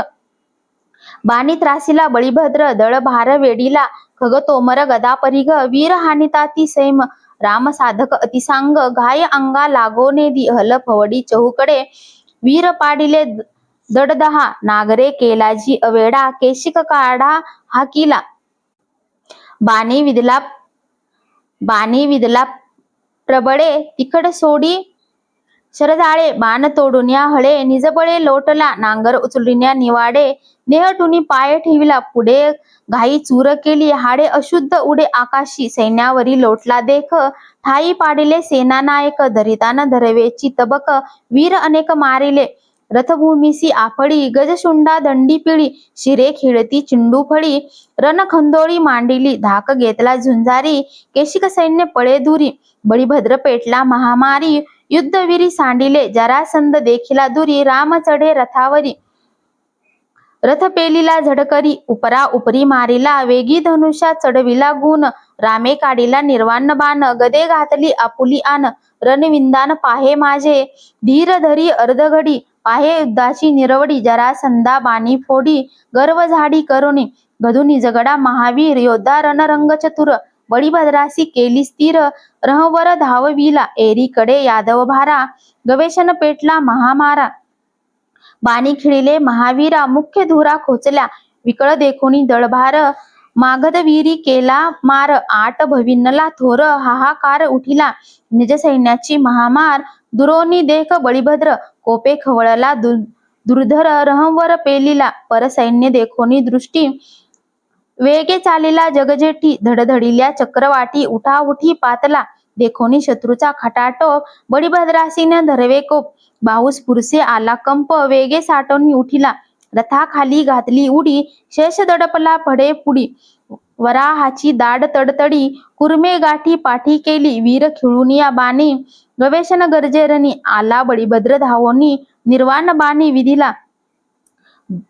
बाणी त्रासिला बळीभद्र, दळ भार वेडीला, खग तोमर गदा परिघ, वीर हानिताती सैम, राम साधक अतिसांग, घाय अंगा लागोनेदी, हल फवडी चहूकडे, वीर पाडिले दडदहा, नागरे केलाजी अवेडा, केशिक काढा हाकिला, बाणी विदला प्रबळे, तिखट सोडी शरजाळे, बाण तोडून या हळे, निजबळे लोटला, नांगर उचलून निवाडे, नेहटुनी पाय ठेविला, पुढे घाई चूर केली, हाडे अशुद्ध उडे आकाशी, सैन्यावरी लोटला देख, ठाई पाडिले सेनानायक, धरितान धरवेची तबक, वीर अनेक मारिले, रथभूमीसी आफळी, गजशुंडा दंडी पिळी, शिरे खिळती चिंडू फळी, रणखंदोळी मांडिली, धाक घेतला झुंजारी, केशिक सैन्य पळे दुरी, बळीभद्र पेटला महामारी, युद्धवीरी सांडिले, जरासंध देखिला दुरी, राम चढे रथावरी, रथ पेलीला झडकरी, उपरा उपरी मारिला, वेगी धनुष्या चढविला गुण, रामे काढिला निर्वाण बाण, गदे घातली आपुली आन, रणविंदान पाहे माझे, धीर धरी अर्धघडी, पाहे युद्धाची निरवडी, जरासंधा बाणी फोडी, गर्व झाडी करुणी, गधुनी जगडा महावीर, योद्धा रणरंग चतुर, बळीभद्रासी केली स्थिर, रहवर धावविला, एरीकडे यादव भारा, गवेशन पेटला महामारा, बाणी खिळिले महावीरा, मुख्य धुरा खोचल्या, विकळ देखोनी दळभार, मागध वीरी केला मार, 8 भविन्नला थोर, हाहाकार उठिला, निज सैन्याची महामार, दुरोनी देख बळीभद्र, कोपे खवळला दुर्धर रहंवर पेलिला परसैन्य देखोनी दृष्टी वेगे चालिला जगजेठी धडधडिल्या चक्रवाटी उठाउठी पातला देखोनी शत्रूचा खटाटोप बळीभद्रासीने धरवे कोप बाहुस पुरसे आला कंप वेगे साठवणी उठिला रथाखाली घातली उडी शेष दडपला फडे पुडी वराहाची दाड तडतडी कुर्मे गाठी पाठी केली वीर खिळून या बाणी गवेषण गरजेरणी आला बळीभद्र धावोनी निर्वाण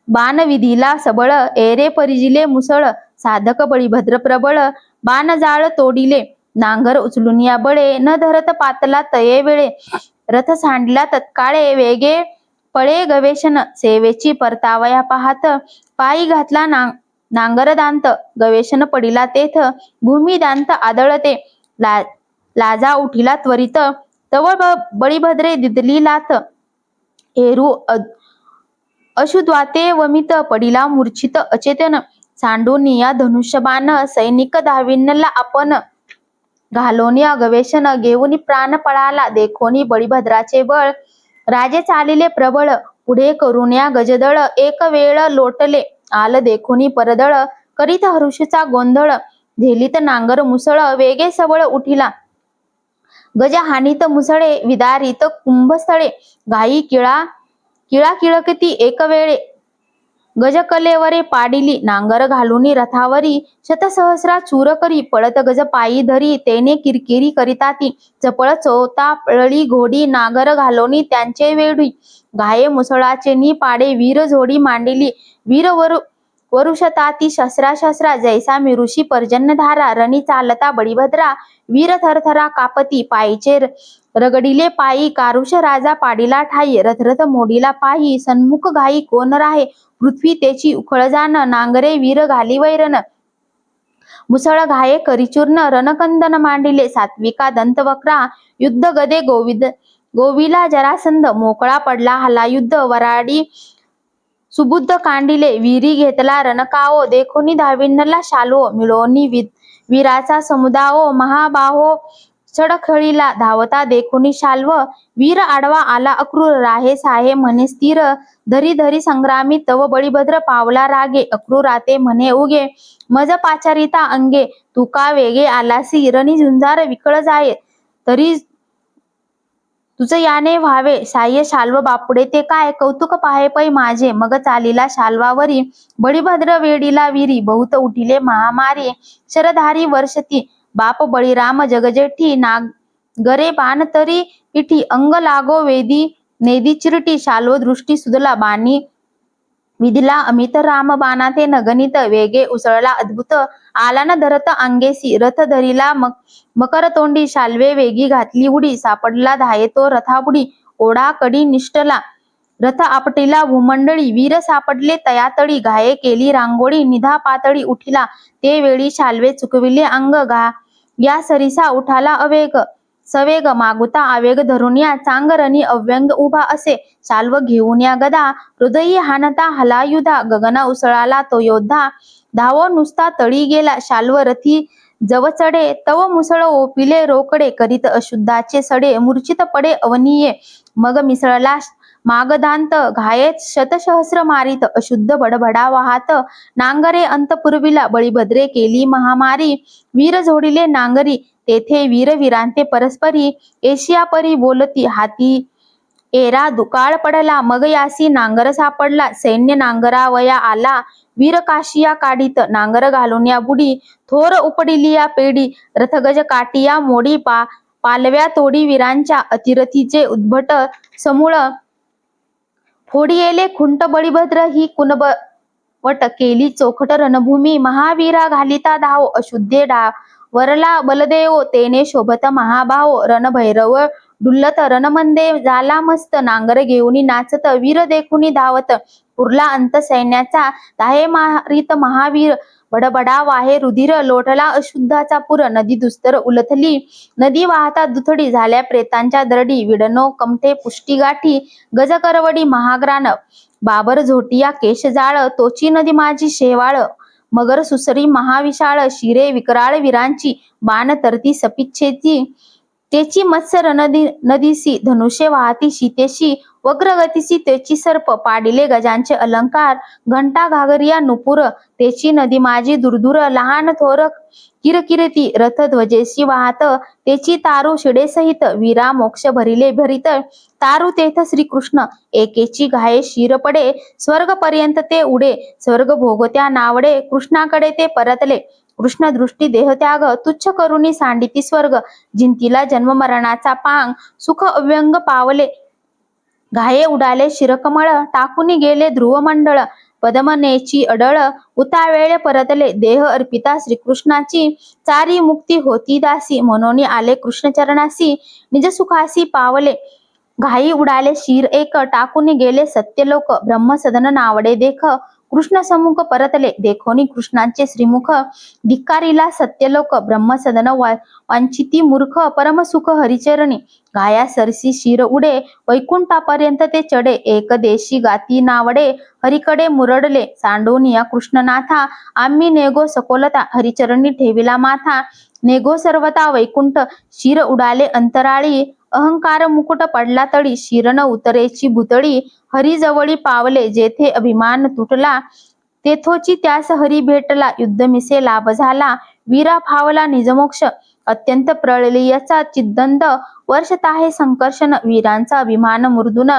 बाण विधीला सबळ एरे परिजिले मुसळ साधक बळीभद्र प्रबळ बाण जाळ तोडिले नांगर उचलून या बळे न धरत पातला तये वेळे रथ सांडला तत्काळे वेगे पळे गवेषण सेवेची परतावया पाहत पायी घातला नांगर दांत गवेषण पडिला तेथ भूमी दांत आदळते लाजा उठिला त्वरित तव बळीभद्रे दिदली लाथ एरू अशुद्वाते वमित पडिला मूर्छित अचेतन सांडून या धनुष्यबाण सैनिक धाविनला आपण घालोनिया गवेषण घेऊन प्राण पळाला देखोनी बळीभद्राचे बळ राजे चालिले प्रबळ पुढे करून या गजदळ एक वेळ लोटले आल देखोनी परदळ करीत हरुषचा गोंधळ झेलीत नांगर मुसळ वेगे सबळ उठिला गज हानीत मुसळे विदारित कुंभस्थळे घाई किळा किळकती एक वेळे गज कलेवरे पाडिली नांगर घालूनी रथावरी शतसहस्रा चूर करी पळत गज पायी धरी तेने किरकिरी करिताती चपळ चौता पळली घोडी नागर घालोनी त्यांचे वेडी घाये मुसळाचे नी पाडे वीर जोडी मांडिली वीर वरुषताती शस्त्रा जैसा मिरुषी पर्जन्यधारा रणी चालता बळीभद्रा वीर थरथरा कापती पायीचे रगडिले पायी कारुष राजा पाडिला ठाई रथरथ मोडीला पायी सन्मुख घाई कोण राहे पृथ्वी तेची उखळजान नांगरे वीर घाली वैरण मुसळ घाये करिचूर्ण रणकंदन मांडिले सात्विका दंतवक्रा युद्ध गदे गोविला जरासंध मोकळा पडला हला युद्ध वराडी सुबुद्ध कांडिले वीरी घेतला रणकाओ देखोनी धाविनला शालो मिळोनी वीराचा समुदाओ महाबाहो चढखळीला धावता देखोनी शाल्व वीर आडवा आला अक्रूर राहे साहे म्हणे स्थिर धरी धरी संग्रामी तव बळीभद्र पावला रागे अक्रूराते म्हणे उगे मज पाचारिता अंगे तुका वेगे आलासी रणी झुंजार विकळ जाये तरी तुझ याने व्हावे साह्य शाल्व बापुडे ते काय कौतुक पाहे पै माझे मग चालिला शाल्वावरी बळीभद्र वेडीला वीरी बहुत उठिले महामारी शरधारी वर्षती बाप बळीराम जगजेठी नागरे बाण तरी पिठी अंग लागो वेदी नेदी चिरटी शाल्व दृष्टी सुदला बाणी विधिला अमित राम बाणाते नगणित वेगे उसळला अद्भुत आला न धरत अंगेसी रथ धरिला मकर तोंडी शाल्वे वेगी घातली उडी सापडला धाये तो रथाबुडी ओढा कडी निष्ठला रथ आपटिला भूमंडळी वीर सापडले तयातळी घाये केली रांगोळी निधा पातळी उठिला ते वेळी शाल्वे चुकविले अंग या सरिसा उठाला अवेग सवेग मागुता आवेग धरून या चांगरणी अव्यंग उभा असे शाल्व घेऊन या गदा हृदयी हाणता हलायुधा गगना उसळाला तो योद्धा धावो नुसता तळी गेला शाल्व रथी जव चढे तव मुसळ ओपिले रोकडे करीत अशुद्धाचे सडे मूर्छित पडे अवनीये मग मिसळला मागदांत घायेत शतसहस्र मारित अशुद्ध बडबडा वाहात नांगरे अंतपुरविला बळीभद्रे केली महामारी वीर जोडिले नांगरी तेथे वीरांते परस्परी एशिया परी बोलती हाती एरा दुकाळ पडला मग यासी नांगर सापडला सैन्य नांगरावया आला वीर काशिया काढीत नांगर घालून या बुडी थोर उपडिली या पेडी रथगज काटिया मोडी पालव्या तोडी वीरांच्या अतिरथीचे उद्भट समूळ फोडी येले खुंट बळीभद्र ही कुणबवट केली चोखट रणभूमी महावीरा घालिता धाव अशुद्धे वरला बलदेव तेने शोभत महाभाव रणभैरव डुल्लत रणमंदे झाला मस्त नांगर घेऊनी नाचत वीर देखुनी धावत पुरला अंत सैन्याचा दाहे मारित महावीर बडबडा वाहे रुधिर लोटला अशुद्धाचा पुर नदी दुस्तर उलथली नदी वाहता दुथडी झाल्या प्रेतांच्या दरडी विडनो कमठे पुष्टी गाठी गज करवडी महाग्रान बाबर झोटिया केशजाळ तोची नदी माझी शेवाळ मगर सुसरी महाविशाळ शिरे विकराळ वीरांची बाण तरती सपिच्छेची तेची मत्सर नदीसी धनुष्य वाहती शीतेशी वग्रगतीसी त्याची सर्प पाडिले गजांचे अलंकार घंटा घागरिया नुपुर त्याची नदी माझी दुरदुर लहान थोर किरकिरती रथ ध्वजेशी वाहत त्याची तारू शिडे सहित वीरा मोक्ष भरिले भरित तारू तेथ श्रीकृष्ण एकेची घाये शिर पडे स्वर्ग पर्यंत ते उडे स्वर्ग भोगत्या नावडे कृष्णाकडे ते परतले कृष्ण दृष्टी देहत्याग तुच्छ करुणी सांडिती स्वर्ग जिंतीला जन्म मरणाचा पांग सुख अव्यंग पावले घाये उडाले शिरकमळ टाकून गेले ध्रुवमंडळ पदमनेची अडळ उतावेळे परतले देह अर्पिता श्रीकृष्णाची चारी मुक्ती होती दासी म्हणून आले कृष्ण चरणासी निज सुखासी पावले घाई उडाले शिर एक टाकून गेले सत्यलोक ब्रह्मसदन नावडे देख कृष्ण समुख परतले देखोनी कृष्णाचे श्रीमुख धिक्कारीला सत्यलोक ब्रह्मसदन वांछिती मूर्ख परमसुख हरिचरणी घाया सरसी शिर उडे वैकुंठापर्यंत ते चढे एक देशी गाती नावडे हरिकडे मुरडले सांडूनिया कृष्णनाथा आम्ही नेगो सकोलता हरिचरणी ठेविला माथा नेगो सर्वता वैकुंठ शिर उडाले अंतराळी अहंकार मुकुट पडला तळी शिरण उतरेची भुतळी हरिजवळी पावले जेथे अभिमान तुटला तेथोची त्यास हरी भेटला युद्ध मिसे लाभ झाला वीरा फावला निजमोक्ष अत्यंत प्रलयाचा चिद्दंद वर्षत आहे संकर्षण वीरांचा अभिमान मुर्दून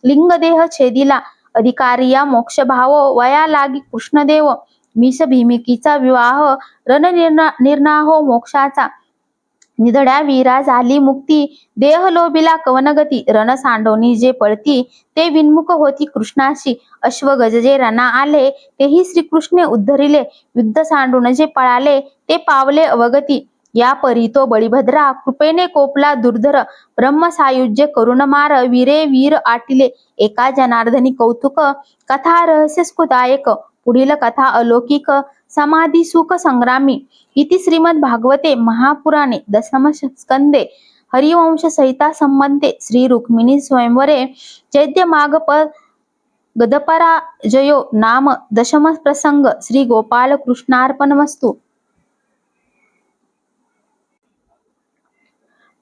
लिंगदेह छेदिला अधिकारिया मोक्ष भाव वया लागी कृष्णदेव मीस भीमिकीचा विवाह रण निर्नाहो मोक्षाचा निधड्या वीरा झाली मुक्ती देह लोभिला कवनगती रण सांडोनी जे पळती ते विन्मुख होती कृष्णाशी अश्व गज जे रणा आले तेही श्रीकृष्णे उद्धरिले युद्ध सांडून जे पळाले ते पावले अवगती या परी तो बळीभद्रा कृपेने कोपला दुर्धर ब्रह्म सायुज्य करुण मार वीरे वीर आटिले एका जनार्दनी कौतुक कथा रहस्य स्फुदायक पुढील कथा अलौकिक समाधी सुख संग्रामी इति श्रीमद भागवते महापुराणे दशम स्कंदे हरिवंश संहिता संबंधे श्री रुक्मिणी स्वयंवरे चैत्य माघ गदपराजयो नाम दशम प्रसंग श्री गोपाल कृष्णार्पणमस्तु।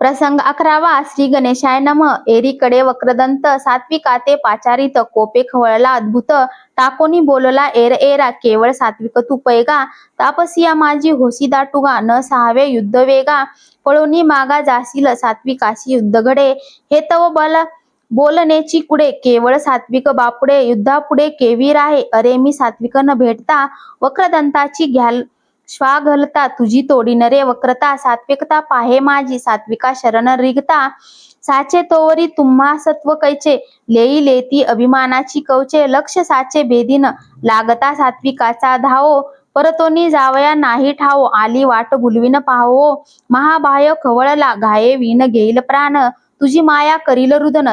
प्रसंग 11वा श्री गणेशाय नम एरीकडे वक्रदंत सात्विकाते पाचारित कोपे खवळला अद्भुत टाकोनी बोलला एर एरा केवळ सात्विक तू पैगा तापसिया माझी होसी दाटुगा न सहावे युद्ध वेगा पळोनी मागा जाशील सात्विकाशी युद्ध घडे हे तव बल बोलनेची कुडे केवळ सात्विक बापुडे युद्धापुढे केवी राहे अरे मी सात्विक न भेटता वक्रदंताची घ्याल श्वाघलता तुझी तोडीन रे वक्रता सात्विकता पाहे माझी सात्विका शरण रिगता साचे तोवरी तुम्हा सत्व कैचे लेई लेती अभिमानाची कवचे लक्ष साचे भेदीन लागता सात्विकाचा धावो परतोनी जावया नाही ठावो आली वाट भुलविन पाहो महाबाह्य खवळला घाये विण घेईल प्राण तुझी माया करील रुदन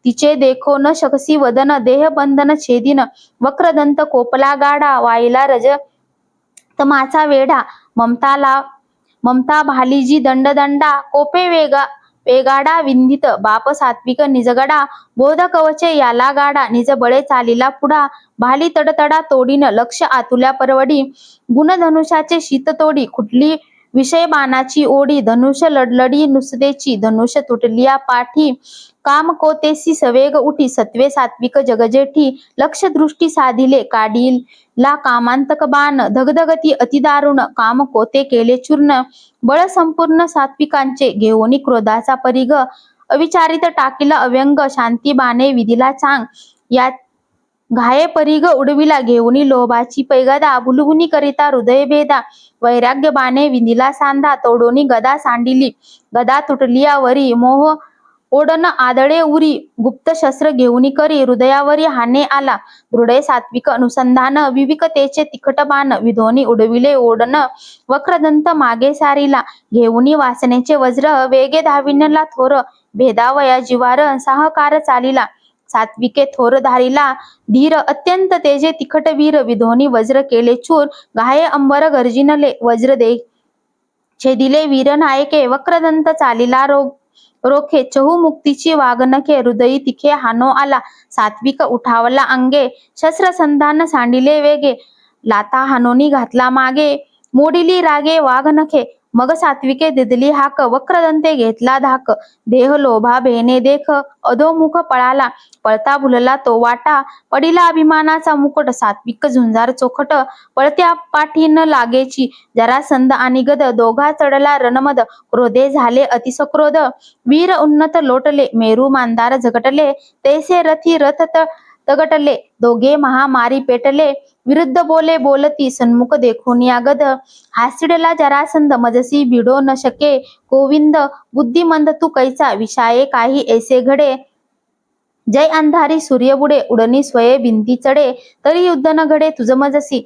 तिचे देखो न शकसी वदन देह बंधन छेदिन वक्रदंत कोपला गाडा वाईला रज तमाचा वेढा ममता भालीजी दंडदंडा कोपे वेगाडा विंदित बाप सात्विक निजगडा बोध कवचे याला गाडा निज बळे चालीला पुढा भाली तडतडा तोडीन लक्ष आतुल्या परवडी गुणधनुषाचे शीत तोडी खुटली विषय बाणाची ओढी धनुष्य लडलडी नुसदेची धनुष्य तुटलिया पाठी काम कोतेसी सवेग उठी सत्वे सात्विक जगजेठी लक्ष दृष्टी साधिले काढीला कामांतक बाण धगधगती अतिदारुण काम कोते केले चूर्ण बळ संपूर्ण सात्विकांचे घेऊनी क्रोधाचा परिग अविचारित टाकीला अव्यंग शांती बाणे विधीला चांग या घाये परिग उडविला घेऊनी लोभाची पैगदा बुलबुनी करिता हृदय भेदा वैराग्य बाणे विंदिला सांधा तोडोनी गदा सांडिली गदा तुटलिया वरी मोह ओढन आदळे उरी गुप्त शस्त्र घेऊनी करी हृदयावरी हाने आला दृढे सात्विक अनुसंधान विविकतेचे तिखट बाण विधोनी उडविले ओढन वक्रदंत मागे सारीला घेऊनी वासनेचे वज्र वेगे धाविनला थोर भेदावया जिवार साहकार चालिला सात्विके थोर धारिला धीर अत्यंत तेजे तिखट वीर विधोनी वज्र केले चूर घाये अंबर गर्जिनले वज्र दे छेदिले वीर नायके वक्रदंत चालिला रोखे चहू मुक्तीची वागनखे हृदयी तिखे हानो आला सात्विक उठावला अंगे शस्त्र संधान सांडिले वेगे लाता हानोनी घातला मागे मोडिली रागे वाघनखे मग सात्विके दिदली हाक, वक्रदंते घेतला धाक. देह लोभा भेने देख, अधोमुख पळाला. पळता भुलला तो वाटा, पडिला अभिमानाचा मुकुट. सात्विक झुंजार चोखट, पळत्या पाठी न लागेची. जरासंध आणि गद, दोघा चढला रणमद. क्रोधे झाले अतिसक्रोध, वीर उन्नत लोटले. मेरू मांदार झगटले, तैसे रथी रथ तगटले. दोघे महामारी पेटले, विरुद्ध बोले बोलती. सन्मुख देखून या गद, हासिडला जरासंध. मजसी भिडो न शके गोविंद, बुद्धिमंद तू कैसा. विषाये काही ऐसे घडे, जय अंधारी सूर्य बुडे. उडणी स्वये भिंती चढे, तरी युद्ध न घडे तुझ मजसी.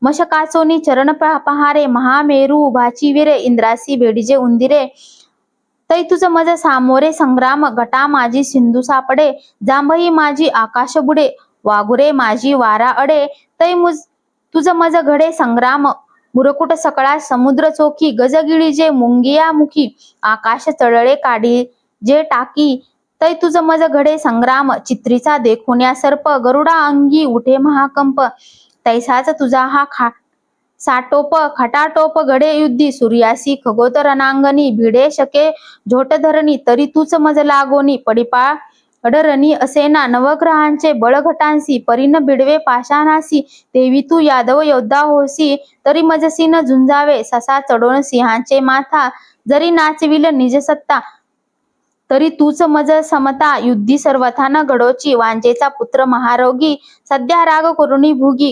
मशकाचोनी चरण पहारे, महामेरू उभाची वीरे. इंद्रासी भेडीजे उंदिरे, तै तुझ मज सामोरे संग्राम. घटा माझी सिंधू सापडे, जांभई माझी आकाश बुडे. वाघुरे माझी वारा अडे, तै तुझ मज घडे संग्राम. मुरकुट सकळा समुद्र चोखी, गजगिळी जे मुंगिया मुखी. आकाश चढळे काढी जे टाकी, तै तुझ मज घडे संग्राम. चित्रीचा देखुन्या सर्प, गरुडा अंगी उठे महाकंप. तैसाच तुझा हा साटोप खटाटोप घडे युद्धी. सूर्यासी खगोत रणांगणी, भिडे शके झोट धरणी. तरी तूच मज लागोनी, पडिपाळ अडरणी असेना. नवग्रहांचे बळ घटांसी, परीन बिडवे पाशानासी. देवी तू यादव योद्धा होसी, तरी मजसी न झुंजावे. ससा चढोन सिंहाचे माथा, जरी नाचविल निज सत्ता. तरी तूच मज समता, युद्धी सर्वथा न घडोची. वांजेचा पुत्र महारोगी, सध्या राग करुणी भुगी.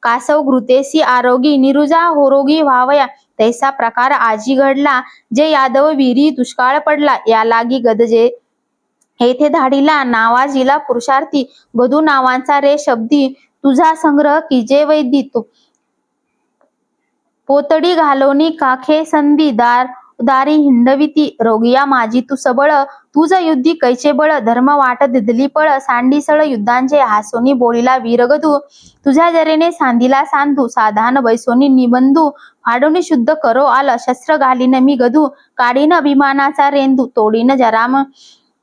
कासव घृतेसी आरोगी, निरुजा होरोगी व्हावया. तैसा प्रकार आजी घडला, जे यादव वीरी दुष्काळ पडला. या लागी गदजे येथे धाडीला, नावाजिला पुरुषार्थी. गदू नावांचा रे शब्दी, तुझा संग्रह किजे वैदी. पोतडी घालोनी काखे संधी, दारी हिंडविती. रोगिया माझी तू सबळ, तुझ युद्धी कैचे बळ. धर्म वाट दिदली पळ, सांडीसळ युद्धांचे. हासोनी बोलिला वीरगदू, तुझ्या जरेने सांधिला सांधू. साधान बैसोनी निबंधू, फाडून शुद्ध करो आल. शस्त्र घालीन मी गदू, काढीन अभिमानाचा रेंदू. तोडीन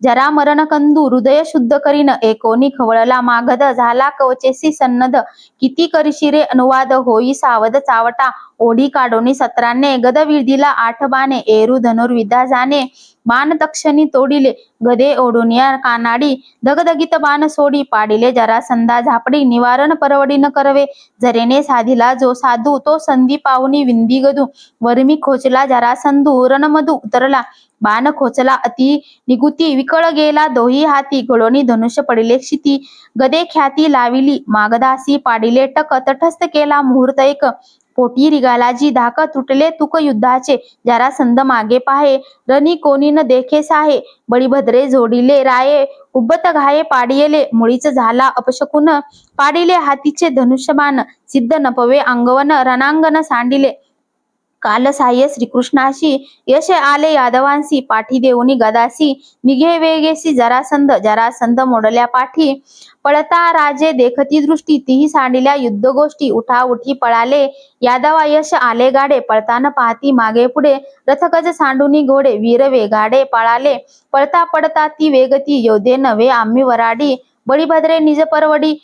जरा मरण कंदू, हृदय शुद्ध करीन. एकोनी खवळला मागध, झाला कवचेसी सन्नद. किती करशिरे अनुवाद, होई सावध चावटा. ओढी काढोनी सत्राने, गद विधीला 8 बाणे. एरू धनुर्विद्या जाणे, बाण तक्षणी तोडिले. गदे ओढुनिया कानाडी, दगदगीत बाण सोडी. पाडिले जरासंधा झापडी, निवारण परवडी न करवे. जरेने साधिला जो साधू, तो संधी पाहुनी विंदी गदू. वर्मी खोचला जरासंधू, रणमधू उतरला. बाण खोचला अति निगुती, विकळ गेला दोही हाती. गळोनी धनुष्य पडिले क्षिती, गदे ख्याती लाविली. मागधासी पाडिले टक, तटस्थ केला मुहूर्त एक. पोटी रिगालाजी धाक, तुटले तुक युद्धाचे. जरासंध मागे पाहे, रणी कोणी न देखे साहे. बळीभद्रे जोडिले राये, उब्बत घाये पाडियले. मुळीच झाला अपशकुन, पाडिले हातीचे धनुष्यबाण. सिद्ध नपवे अंगवन, रणांगण सांडिले. काल साह्य श्रीकृष्णाशी, यश आले यादवांसी. पाठी देऊनी गदासी, निघे वेगेसी जरासंध. जरासंध मोडल्या पाठी, पळता राजे देखती दृष्टी. तीही सांडिल्या युद्ध गोष्टी, उठाउठी पळाले यादवा. यश आले गाडे, पळताना पाहती मागे पुढे. रथगज सांडुनी घोडे, वीर वेगाडे पळाले. पळता पडता ती वेगती, योधे नव्हे आम्ही वराडी. बळीभद्रे निज परवडी,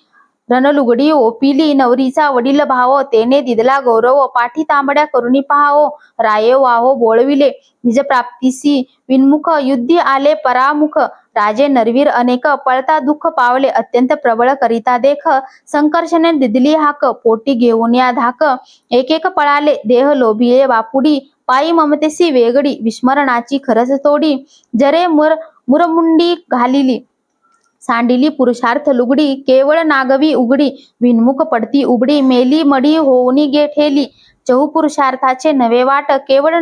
रणलुगडी ओपिली. नवरीचा वडील भाव, तेने दिदला गौरव. पाठी तांबड्या करुणी पहावो, राये वाहो बोळविले. निज प्राप्तीसी विन्मुख, युद्धी आले परामुख. राजे नरवीर अनेक, पळता दुःख पावले. अत्यंत प्रबळ करिता देख, संकर्षणे दिदली हाक. पोटी घेऊन या धाक, एक एक पळाले. देह लोभिये बापुडी, पायी ममतेसी वेगडी. विस्मरणाची खरच तोडी, जरे मुरमुंडी घालिली. सांडिली पुरुषार्थ लुगडी, केवळ नागवी उघडी. विन्मुख पडती उबडी, मेली मडी होऊनी गे ठेली. चहू पुरुषार्थाचे नवे वाट, केवळ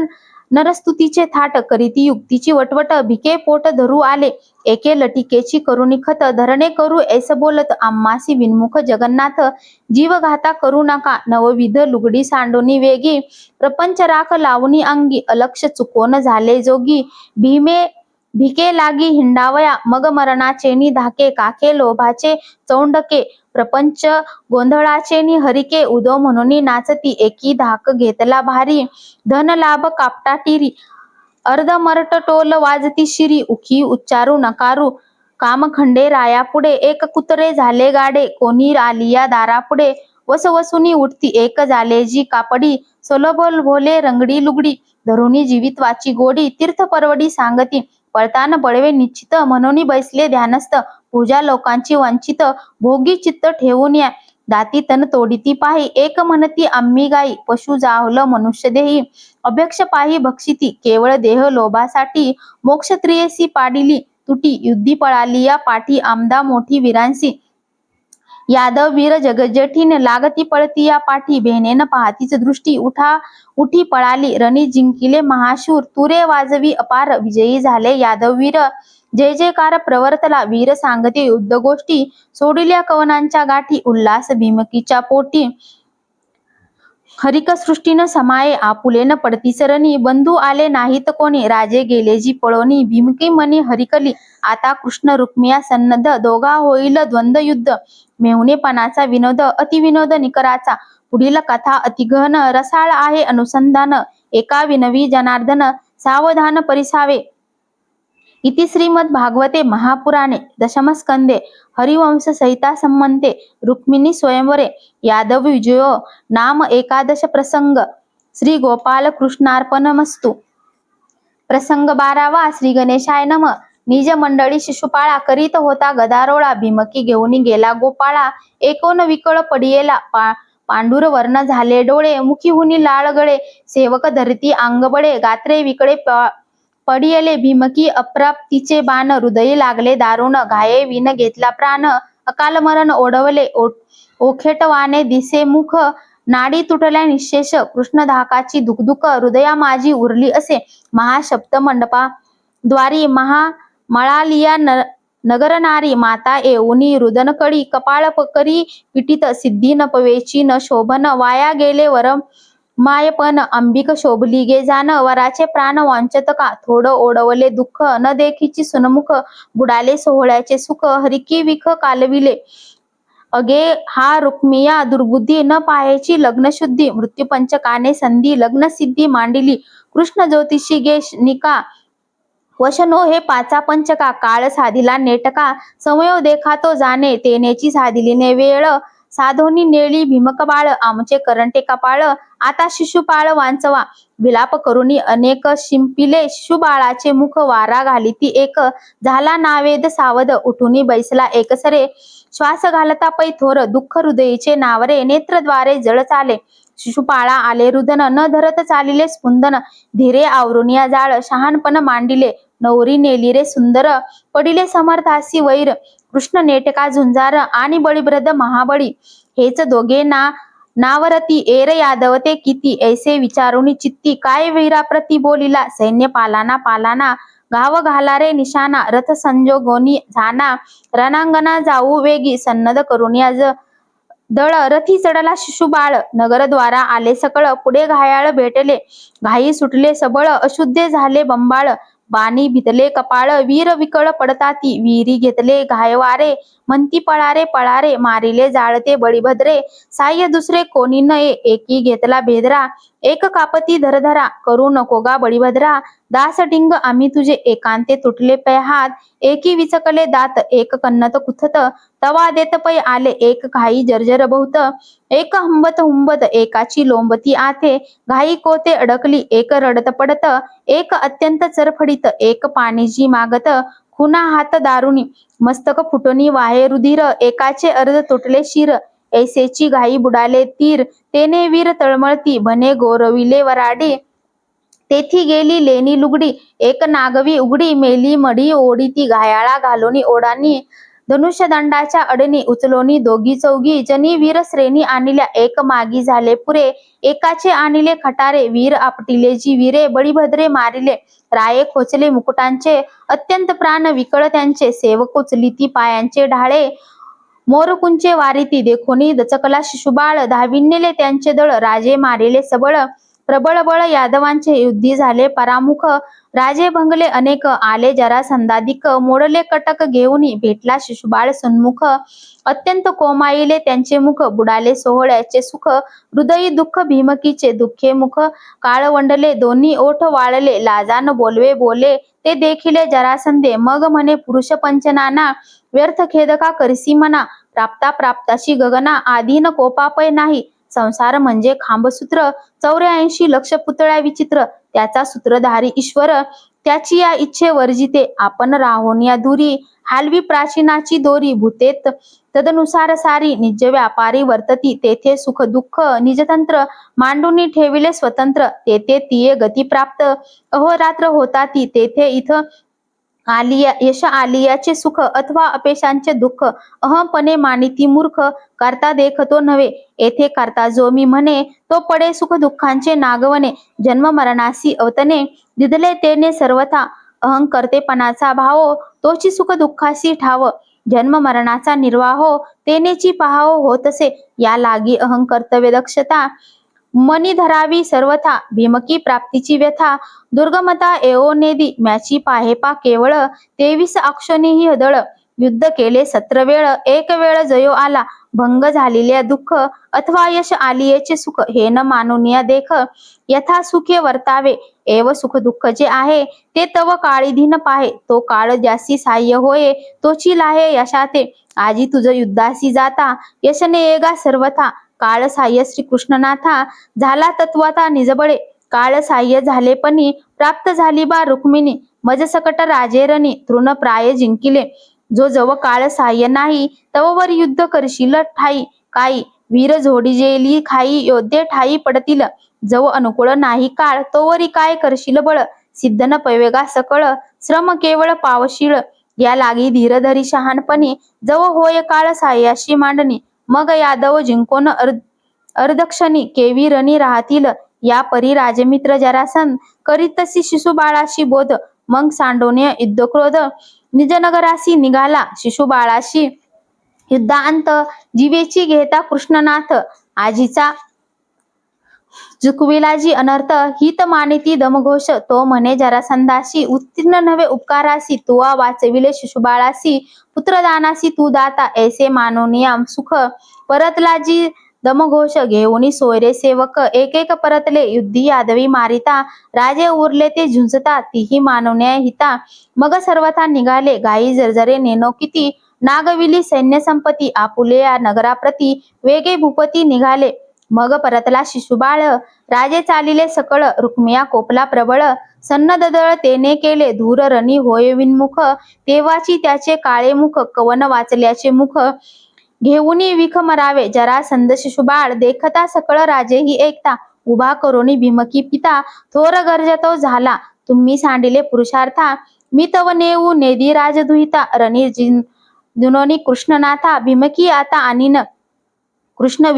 नरस्तुतीचे थाट. करीती युक्तीची वटवट, भिके पोट धरू आले. एके लटिकेची करुणी खत, धरणे करू ऐस बोलत. आम्हासी विन्मुख जगन्नाथ, जीवघाता करू नका. नवविध लुगडी सांडोनी वेगी, प्रपंच राख लावणी अंगी. अलक्ष चुकोन झाले जोगी, भिके लागी हिंडावया. मग मरणाचेनी धाके, काखे लोभाचे चौंडके. प्रपंच गोंधळाचेनी हरिके, उदो म्हणून नाचती. एकी धाक घेतला भारी, धन लाभ कापटा टिरी. अर्धमरट टोल वाजती शिरी, उखी उच्चारू नकारू. कामखंडे राया पुढे, एक कुत्रे झाले गाडे. कोणी आलिया दारा पुढे, वसवसुनी उठती. एक झाले जी कापडी, सोलबोल भोले रंगडी लुगडी धरुणी जीवितवाची गोडी तीर्थ परवडी सांगती पळतान पळवे निश्चित म्हणून बैसले ध्यानस्थ पूजा लोकांची वंचित भोगी चित्त ठेवून या दाती तन तोडीती पाही एक म्हणती आम्ही गाई पशु जावलं मनुष्य देही अभ्यक्ष पाही भक्षिती केवळ देह लोभासाठी मोक्ष त्रियसी पाडिली तुटी युद्धी पळाली या पाठी आमदा मोठी वीरांसी यादव वीर जगजेठीने लागती पळती या पाठी बहिणेनं पाहतीच दृष्टी उठी पळाली रणी जिंकिले महाशूर तुरे वाजवी अपार विजयी झाले यादव वीर जय जयकार प्रवर्तला वीर सांगते युद्ध गोष्टी सोडिल्या कवनांच्या गाठी उल्हास भीमकीच्या पोटी हरिक सृष्टीनं समाये आपुलेन पडती सरणी बंधू आले नाहीत कोणी राजे गेले जी पळोनी भीमकी मनी हरिकली आता कृष्ण रुक्मिया सन्नद्ध दोघा होईल द्वंद्व युद्ध मेहुणेपणाचा विनोद अतिविनोद निकराचा पुढील कथा अतिगहन रसाळ आहे अनुसंधान एका विनवी जनार्दन सावधान परिसावे इति श्रीमद भागवते महापुराणे दशमस्कंदे हरिवंश संहिता संबंधे रुक्मिणी स्वयंवरे यादव विजयो नाम एकादश प्रसंग श्री गोपाल कृष्णार्पणमस्तु प्रसंग 12वा श्री गणेशाय नम निज मंडळी शिशुपाळा करीत होता गदारोळा भीमकी घेऊन गेला गोपाळा एकोन विकळ पडियेला पांडुर वर्ण झाले डोळे मुखीहुनी लाळ गळे सेवक धरती अंगबळे गात्रे विकळे पडियले भीमकी अप्राप्तीचे बाण हृदयी लागले दारुण घाये विन घेतला प्राण अकाल मरण ओढवले ओखेटवाने दिसे मुख नाडी तुटल्या निशेष कृष्ण धाकाची दुखदुख हृदया माझी उरली असे महाशब्द मंडपा द्वारी मळालिया नगर नारी माता येऊनी रुदनकडी कपाळ करी पिटीत सिद्धी न पवेची न शोभन वाया गेले वर मायपण अंबिक शोभली गे जाण वराचे प्राण वांचत का थोड ओढवले दुःख न देखीची सुनमुख बुडाले सोहळ्याचे सुख हरिकी विख कालविले अगे हा रुक्मिया दुर्बुद्धी न पाहायची लग्नशुद्धी मृत्यूपंचकाने संधी लग्न सिद्धी मांडिली कृष्ण ज्योतिषी गे निका वशनो हे पाचा पंचका काळ साधिला नेटका समयो देखा तो जाणे तेनेची साधिलीने वेळ साधोनी नेळी भीमक बाळ आमचे करंटे कपाळ आता शिशुपाळ वांचवा विलाप करुनी अनेक शिंपिले शिशुबाळाचे मुख वारा घालिती एक झाला नावेद सावध उठुनी बैसला एकसरे श्वास घालता पै थोर दुःख हृदयीचे नावरे नेत्रद्वारे जळ चाले शिशुपाळा आले रुदन न धरत चालिले स्पुंदन धीरे आवरुनिया जाळ शहाणपण मांडिले नवरी नेली रे सुंदर पडिले समर्थासी वैर कृष्ण नेटका झुंजार आणि बळीभ्रद महाबळी हेच दोघे नावरती एर यादव ते किती ऐसे विचारुनी चित्ती काय वैराप्रती बोलिला सैन्य पालाना गाव घाला रे निशाणा रथ संजोगोनी झाना रणांगणा जाऊ वेगी सन्नद करुनिया दळ रथी चढला शिशुबाळ नगरद्वारा आले सकळ पुढे घायाळ भेटले घाई सुटले सबळ अशुद्धे झाले बंबाळ बाणी भितले कपाळ वीर विकळ पडताती विहिरी घेतले घायवारे म्हणती पळारे मारिले जाळते बळीभद्रे साह्य दुसरे कोणी नये एकी घेतला भेदरा एक कापती धरधरा करू नको गा बळीभद्रा दास डिंग आम्ही तुझे एकांते तुटले पै हात एकी विचकले दात एक कन्नत कुथत तवा देत पै आले एक घाई जर्जर बहुत एक हुंबत एकाची लोंबती आथे घाई कोते अडकली एक रडत पडत एक अत्यंत चरफडीत एक पाणीजी मागत खुना हात दारुणी मस्तक फुटोनी वाहे रुधिर एकाचे अर्ध तुटले शिर ऐसेची घाई बुडाले तीर तेने वीर तळमळती भने गोरविले वराडी तेथी गेली लेणी लुगडी एक नागवी उघडी मेली मडी ओढी ती घायाळा घालोनी ओढानी धनुष्यदंडाच्या अडणी उचलोनी दोघी चौघी जनी वीर श्रेणी आणल्या एक मागी झाले पुरे एकाचे आणले खटारे वीर आपटिले जी वीरे बळीभद्रे मारिले राये खोचले मुकुटांचे अत्यंत प्राण विकळ त्यांचे सेवक उचलिती पायांचे ढाळे मोरकुंचे वारिती देखोनी दचकला शिशुबाळ धाविन्नेले त्यांचे दळ राजे मारिले सबळ प्रबळ बळ यादवांचे युद्धी झाले परामुख राजे भंगले अनेक आले जरासंधाधिक मोडले कटक घेऊनी भेटला शिशुबाळ सन्मुख अत्यंत कोमाईले त्यांचे मुख बुडाले सोहळ्याचे सुख हृदयी दुःख भीमकीचे दुःखे मुख काळवंडले दोन्ही ओठ वाळले लाजान बोलवे बोले ते देखिले जरासंधे मग म्हणे पुरुष पंचनाना व्यर्थ खेदका करसी मना प्राप्ताशी गगना आधीन कोपापय नाही संसार म्हणजे खांबसूत्र, 84 लक्ष पुतळ्या विचित्र, त्याचा सूत्रधारी ईश्वर, त्याची या इच्छे वर्जिते आपण राहोन या दुरी, हालवी प्राचीनाची दोरी भूतेत तदनुसार सारी, निज व्यापारी वर्तती तेथे सुख दुःख निजतंत्र, मांडूनी ठेविले स्वतंत्र तेथे तिये गती प्राप्त, अहोरात्र होता ती तेथे इथं आलिया यश आलियाचे सुख अथवा अपेशांचे दुःख, अहमपणे मानिती मूर्ख, करता देखतो नव्हे येथे करता जो मी म्हणे, तो पडे सुख दुःखांचे नागवणे, जन्म मरणासी अवतने दिधले तेने सर्वथा, अहंकर्तेपणाचा भाव तोची सुख दुःखासी ठाव, जन्म मरणाचा निर्वाहो तेनेची पहाव होतसे, या लागी अहंकर्तव्य दक्षता मनी धरावी सर्वथा, भीमकी प्राप्तीची व्यथा दुर्गमता एओ नेदी, मॅची पाहेपा केवळ 23 अक्षोनीही हदळ, युद्ध केले 17 वेळ, एक वेळ जयो आला, भंग झालेल्या दुःख अथवा यश आलियेचे सुख, हे न मानून या देख, यथा सुखे वर्तावे, एव सुख दुःख जे आहे, ते तव काळीधीन पाहे, तो काळ ज्यासी साह्य होये, तोची लाहे यशाते, आजी तुझ युद्धासी जाता, यशने येगा सर्वथा, काळ साह्य श्रीकृष्णनाथा, झाला तत्वाता निजबळे, काळ साह्य झालेपणी, प्राप्त झाली बा रुक्मिणी, मज सकट राजेरणी, तृणप्राय जिंकिले, जो जव काळ साह्य नाही, तव वर युद्ध करशील ठाई, काही वीर झोडिजेली खाई, योद्धे ठाई पडतील, जव अनुकूळ नाही काळ, तोवरी काय करशील बळ, सिद्ध न पैवेगा सकळ, श्रम केवळ पावशीळ, या लागी धीर धरी शहाणपणी, जव होय काळ साह्याशी मांडणी, मग यादव जिंकोन अर्धक्षणी, केवी रणी राहतील, या परी राजमित्र जरासन, करीतसी शिशुबाळाशी बोध, मग सांडोने युद्धक्रोध, निजनगरासी निघाला, शिशुबाळाशी युद्धांत, जीवेची घेता कृष्णनाथ, आजीचा चुकविलाजी अनर्थ, हित मानिती दमघोष, तो म्हणे जरासंधाशी, उत्तीर्ण नव्हे उपकारासी, तुवा वाचविले शिशुबाळासी, पुत्रदानासी तू दाता, ऐसे मानोनिया सुख, परतलाजी दमघोष, घेऊनी सोयरे सेवक, एक एक परतले, युद्धी यादवी मारिता, राजे उरले ते झुंजता, तीही मानवण्या हिता, मग सर्वथा निघाले, घाई जर्जरे नेनो किती, नागविली सैन्य संपत्ती, आपुले या नगराप्रती, वेगे भूपती निघाले, मग परतला शिशुबाळ, राजे चालिले सकळ, रुक्मिया कोपला प्रबळ, सन्नददळ तेने केले, धूर रणी होय विन्मुख, तेव्हाची त्याचे काळे मुख, कवन वाचल्याचे मुख, घेऊनी विख मरावे, जरासंध शिशुबाळ, देखता सकळ राजेही ऐकता, उभा करोनी भीमकी पिता, थोर गर्जतो झाला, तुम्ही सांडिले पुरुषार्था, मी तव नेऊ नेदी राजदुहिता, रणी जुनोनी कृष्णनाथा, भीमकी आता आणीन, कृष्ण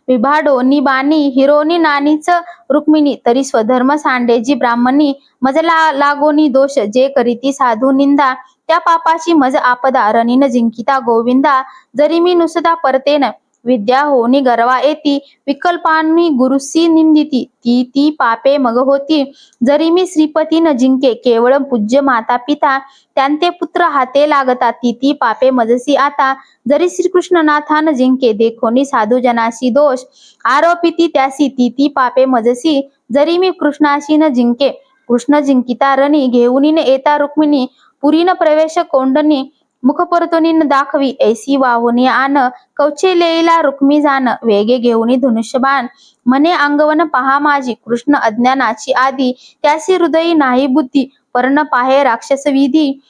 विभाडोनी बाणी, हिरोनी नानीच रुक्मिणी, तरी स्वधर्म सांडेजी ब्राह्मणी, मजला लागोनी दोष, जे करीती साधू निंदा, त्या पापाची मज आपदा, रणीन जिंकिता गोविंदा, जरी मी नुसता परतेन, विद्या होनी गर्वा येती, विकल्पांनी गुरुसी निंदिती, ती ती पापे मग होती, जरी मी श्रीपती न जिंके, केवळ पूज्य माता पिता, त्यांते पुत्र हाते लागता, ती ती पापे मजसी आता, जरी श्रीकृष्णनाथान जिंके, देखोनी साधू जनासी दोष, आरोपिती त्यासी, ती ती पापे मजसी, जरी मी कृष्णाशी न जिंके, कृष्ण जिंकिता रणी, घेऊन येता रुक्मिणी, पुरीन प्रवेश कोंडणी, मुख परतोनी दाखवी, ऐसी वाहुनी आन, कौचेलेला रुक्मी जान, वेगे घेऊनी धनुष्यबाण, म्हणे अंगवन पहा माझी, कृष्ण अज्ञानाची आदी, त्यासी हृदयी नाही बुद्धी, पर्ण पाहे राक्षस विधी,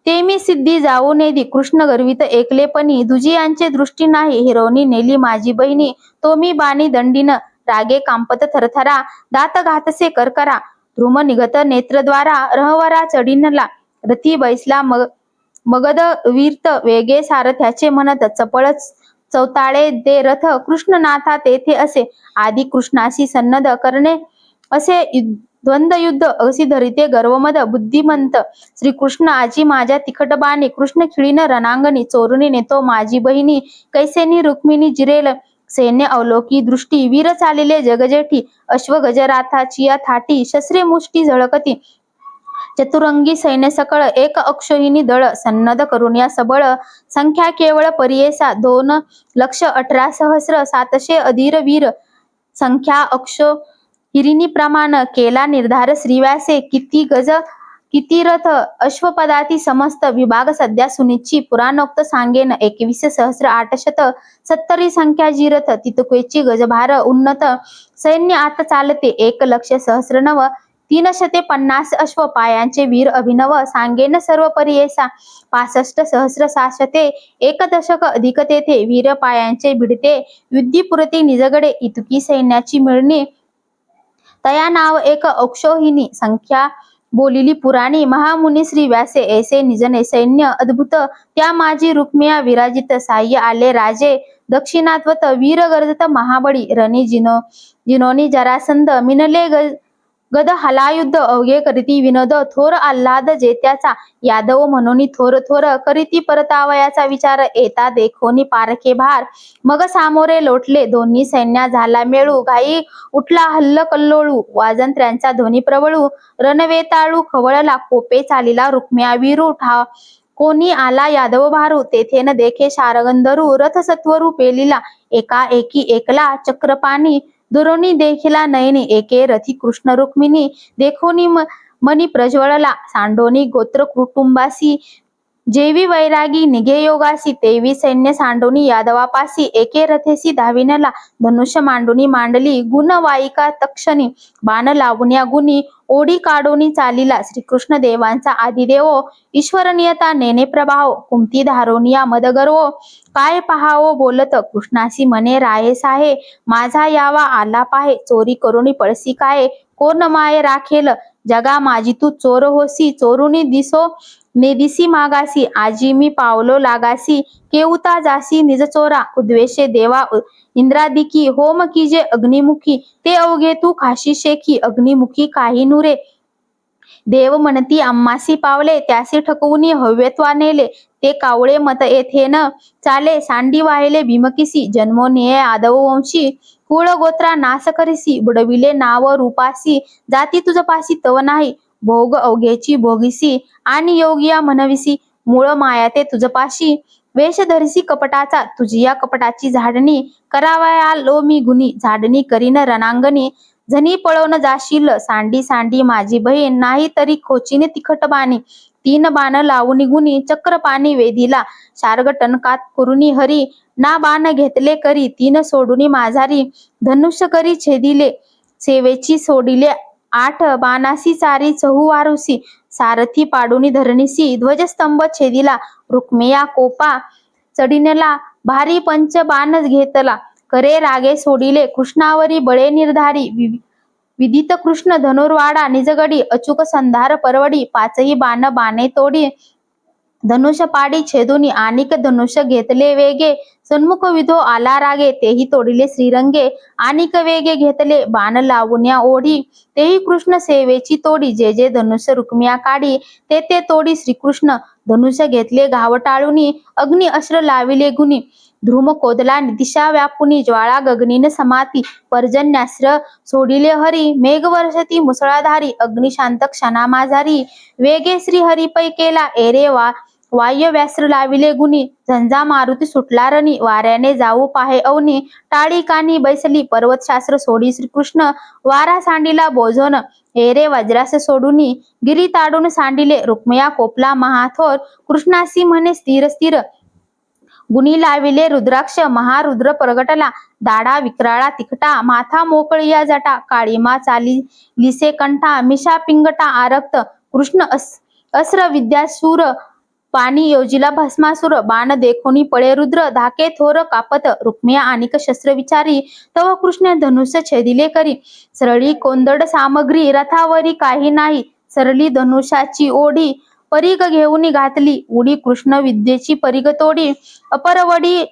ते मी सिद्धी जाऊ नेदी, कृष्ण गर्वित एकलेपणी, दुजियांचे दृष्टी नाही, हिरोनी नेली माझी बहिणी, तो मी बाणी दंडीन, रागे कांपत थरथरा, दात घातसे करकरा, ध्रुम निघत नेत्रद्वारा, रहवरा चढीनला, रथी बैसला मगध वीर्त, वेगे सारथ्याचे म्हणत, चपळ चौताळे दे रथ, कृष्णनाथा तेथे असे, आधी कृष्णाशी सन्नद करणे असे, द्वंद्व युद्ध असी धरिते गर्वमद बुद्धिमंत, श्रीकृष्ण आजी माझ्या तिखट बाणी, कृष्ण खिळीन रणांगणी, चोरुनी नेतो माझी बहिणी, कैसेनी रुक्मिणी जिरेल, सैन्य अवलोकी दृष्टी, वीर चालिले जगजेठी, अश्व गजराथाची या थाटी, शस्त्रे मुष्टी झळकती, चतुरंगी सैन्य सकळ, एक अक्षोहिणी दळ, सन्नद करून या सबळ, संख्या केवळ परियेसा, 2,18,000 700 अधीर वीर, संख्या अक्षो हिरिणी प्रमाण, केला निर्धार श्रीव्यासे, किती गज किती रथ अश्वपदाती समस्त विभाग सध्या सुनिची पुराणोक्त सांगेन 21,870 संख्या जी रथ तितकेची गजभार उन्नत सैन्य आत चालते 1,00,000 350 अश्व पायांचे वीर अभिनव सांगेन सर्व परियेसा 65,000 एक दशक अधिक तेथे वीर पायांचे भिडते युद्धी निजगडे इतकी सैन्याची मिळणी तया नाव एक अक्षोहिणी संख्या बोलिली पुराणी महामुनी श्री व्यासे ऐसे निजने सैन्य अद्भुत त्या माझी रुक्मिया विराजित साह्य आले राजे दक्षिणात्वत वीर गर्जत महाबळी रणी जिनोनी जरासंध मिनले गद हलायुद्ध अवघे करीती विनोद थोर आल्हाद जेत्याचा यादव म्हणून थोर थोर करीती परतावयाचा विचार येता देखोनी पारखे भार मग सामोरे लोटले दोन्ही सैन्या झाला मेळू घाई उठला हल्ल कल्लोळू वाजंत्र्यांचा ध्वनी प्रबळू रणवेताळू खवळला कोपे चालीला रुक्म्या वीरू कोणी आला यादव भारू तेथे न देखे शारगंधरू रथ सत्वरू पेलीला एका एकी एकला चक्रपाणी दुरोणी देखिला नयनी एके रथी कृष्ण रुक्मिणी देखोनी मनी प्रज्वळला सांडोनी गोत्र कुटुंबासी जेवी वैरागी निघे योगासी तेवी सैन्य सांडोनी यादवापासी एके रथेसी धाविनला धनुष्य मांडोनी मांडली गुण वाईका तक्षणी बाण लावण्या गुणी ओढी काढोनी चालीला श्रीकृष्ण देवांचा आदिदेवो ईश्वर नियता नेने प्रभाव कुंती धारोनिया मदगर्वो काय पहावो बोलत कृष्णासी मने राहे साहे माझा यावा आला पाहे चोरी करुणी पळसी काय कोण माये राखेल जगा माझी तू चोर होसी चोरुनी दिसो नेदिसी मागासी आजी मी पावलो लागासी केउता जासी निज चोरा उद्वेषे देवा इंद्रादिकी होम कीजे अग्निमुखी ते अवघे तू खाशी शेखी अग्निमुखी काही नुरे देव म्हणती आम्हासी पावले त्यासी ठकवूनी हव्यत्वा नेले ते कावळे मत येथे न चाले सांडी वाहिले भीमकिसी जन्मोनिये आदव वंशी कुळ गोत्रा नाश करिसी बुडविले नाव रूपासी जाती तुझपासी तव नाही भोग अवघेची भोगिसी आणि योगिया म्हणविसी मूळ माया ते तुझपाशी वेश धरिसी कपटाचा तुझी या कपटाची झाडणी करावया लो मी गुणी झाडणी करीन रणांगणी झनी पळवून जाशील सांडी सांडी माझी बहीण नाही तरी खोचीने तिखट बाणी 3 बाण लावून गुणी चक्र पाणी वेधीला शार्ग टणकात कुरुनी हरी ना बाण घेतले करी 3 सोडूनी माझारी धनुष्य करी छेदिले सेवेची सोडिले 8 बाणासी चारी चहू वारुसी सारथी पाडूनी धरणीसी ध्वजस्तंभ छेदिला रुक्मिया कोपा चढिनला भारी पंच बाण घेतला करे रागे सोडिले कृष्णावरी बळे निर्धारी विदित कृष्ण धनुर्वाडा निजगडी अचूक संधार परवडी 5ही बाण बाणे तोडी धनुष्य पाडी छेदुनी आनिक धनुष्य घेतले वेगे सन्मुख विधो आला रागे तेही तोडिले श्रीरंगे आनिक वेगे घेतले बाण लावण्या ओढी तेही कृष्ण सेवेची तोडी जे जे धनुष्य रुक्मिया काढी ते ते तोडी श्रीकृष्ण धनुष्य घेतले घावटाळुनी अग्नी अश्र लाविले गुणी ध्रुम कोदला दिशा व्यापुनी ज्वाळा गगनीन समाती पर्जन्यास्त्र सोडिले हरी मेघ वर्षती मुसळाधारी अग्निशांत क्षणा माझारी वेगे श्री हरी पै केला एरे वाह्य व्यास्त्र लाविले गुणी झंझा मारुती सुटला रणी वाऱ्याने जाऊ पाहे अवनी टाळी कानी बैसली पर्वत शास्त्र सोडी श्रीकृष्ण वारा सांडिला बोझोन एरे वज्रास सोडूनी गिरी ताडून सांडिले रुक्मया कोपला महाथोर कृष्णासी म्हणे स्थिर स्थिर गुणी लाविले रुद्राक्ष महारुद्र प्रगटला दाढा विक्राळा तिखटा माथा मोकळिया जटा काळीमा चाली लिसे कंठा मिशा पिंगटा आरक्त कृष्ण अस्र विद्यासूर पाणी योजिला भस्मासुर बाण देखोनी पळे रुद्र धाके थोर कापत रुक्मिया आनिक शस्त्र विचारी तव कृष्ण धनुष्य छेदिले करी सरळी कोंदड सामग्री रथावरी काही नाही सरली धनुष्याची ओढी परीग घेऊन घातली उडी कृष्ण विद्येची परीग तोडी अपरवडी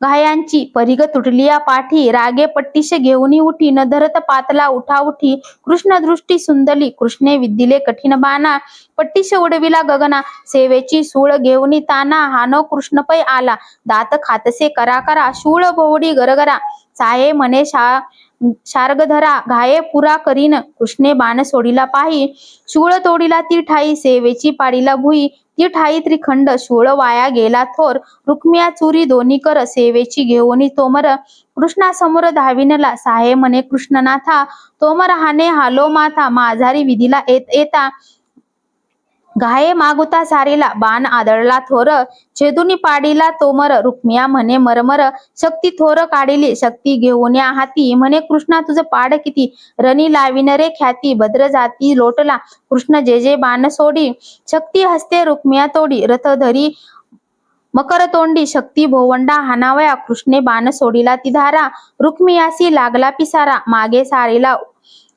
घायांची परीग तुटलिया पाठी रागे पट्टीश घेऊनी उठी न धरत पातला उठा उठी कृष्ण दृष्टी सुंदली कृष्णे विद्दिले कठीण बाणा पट्टीश उडविला गगना सेवेची सूळ घेऊनी ताना हानो कृष्ण पै आला दात खातसे करा करा शूळ भोवडी गरगरा साये म्हणे शार्गधरा घाये पुरा करीन कृष्णे बाण सोडिला पाही शूळ तोडिला ती ठाई सेवेची पाडीला भुई ती ठाई त्रिखंड शूळ वाया गेला थोर रुक्मिया चुरी दोन्ही कर सेवेची घेऊनी तोमर कृष्णा समोर धाविनला साहे म्हणे कृष्णनाथा तोमर हाने हालो माथा माझारी विधीला येत येता घाये मागुता सारीला बाण आदळला थोर, छेदुनी पाडीला तोमर. रुक्मिया म्हणे मरमर, शक्ती थोर काढिली शक्ती घेऊन या हाती. म्हणे कृष्णा तुझ पाड किती, रणी लाविन रे ख्याती. भद्र जाती लोटला कृष्ण जे जे बाण सोडी, शक्ती हस्ते रुक्मिया तोडी. रथ धरी मकर तोंडी शक्ती भोवंडा हाणावया, कृष्णे बाण सोडिला ती धारा. रुक्मियासी लागला पिसारा, मागे सारीला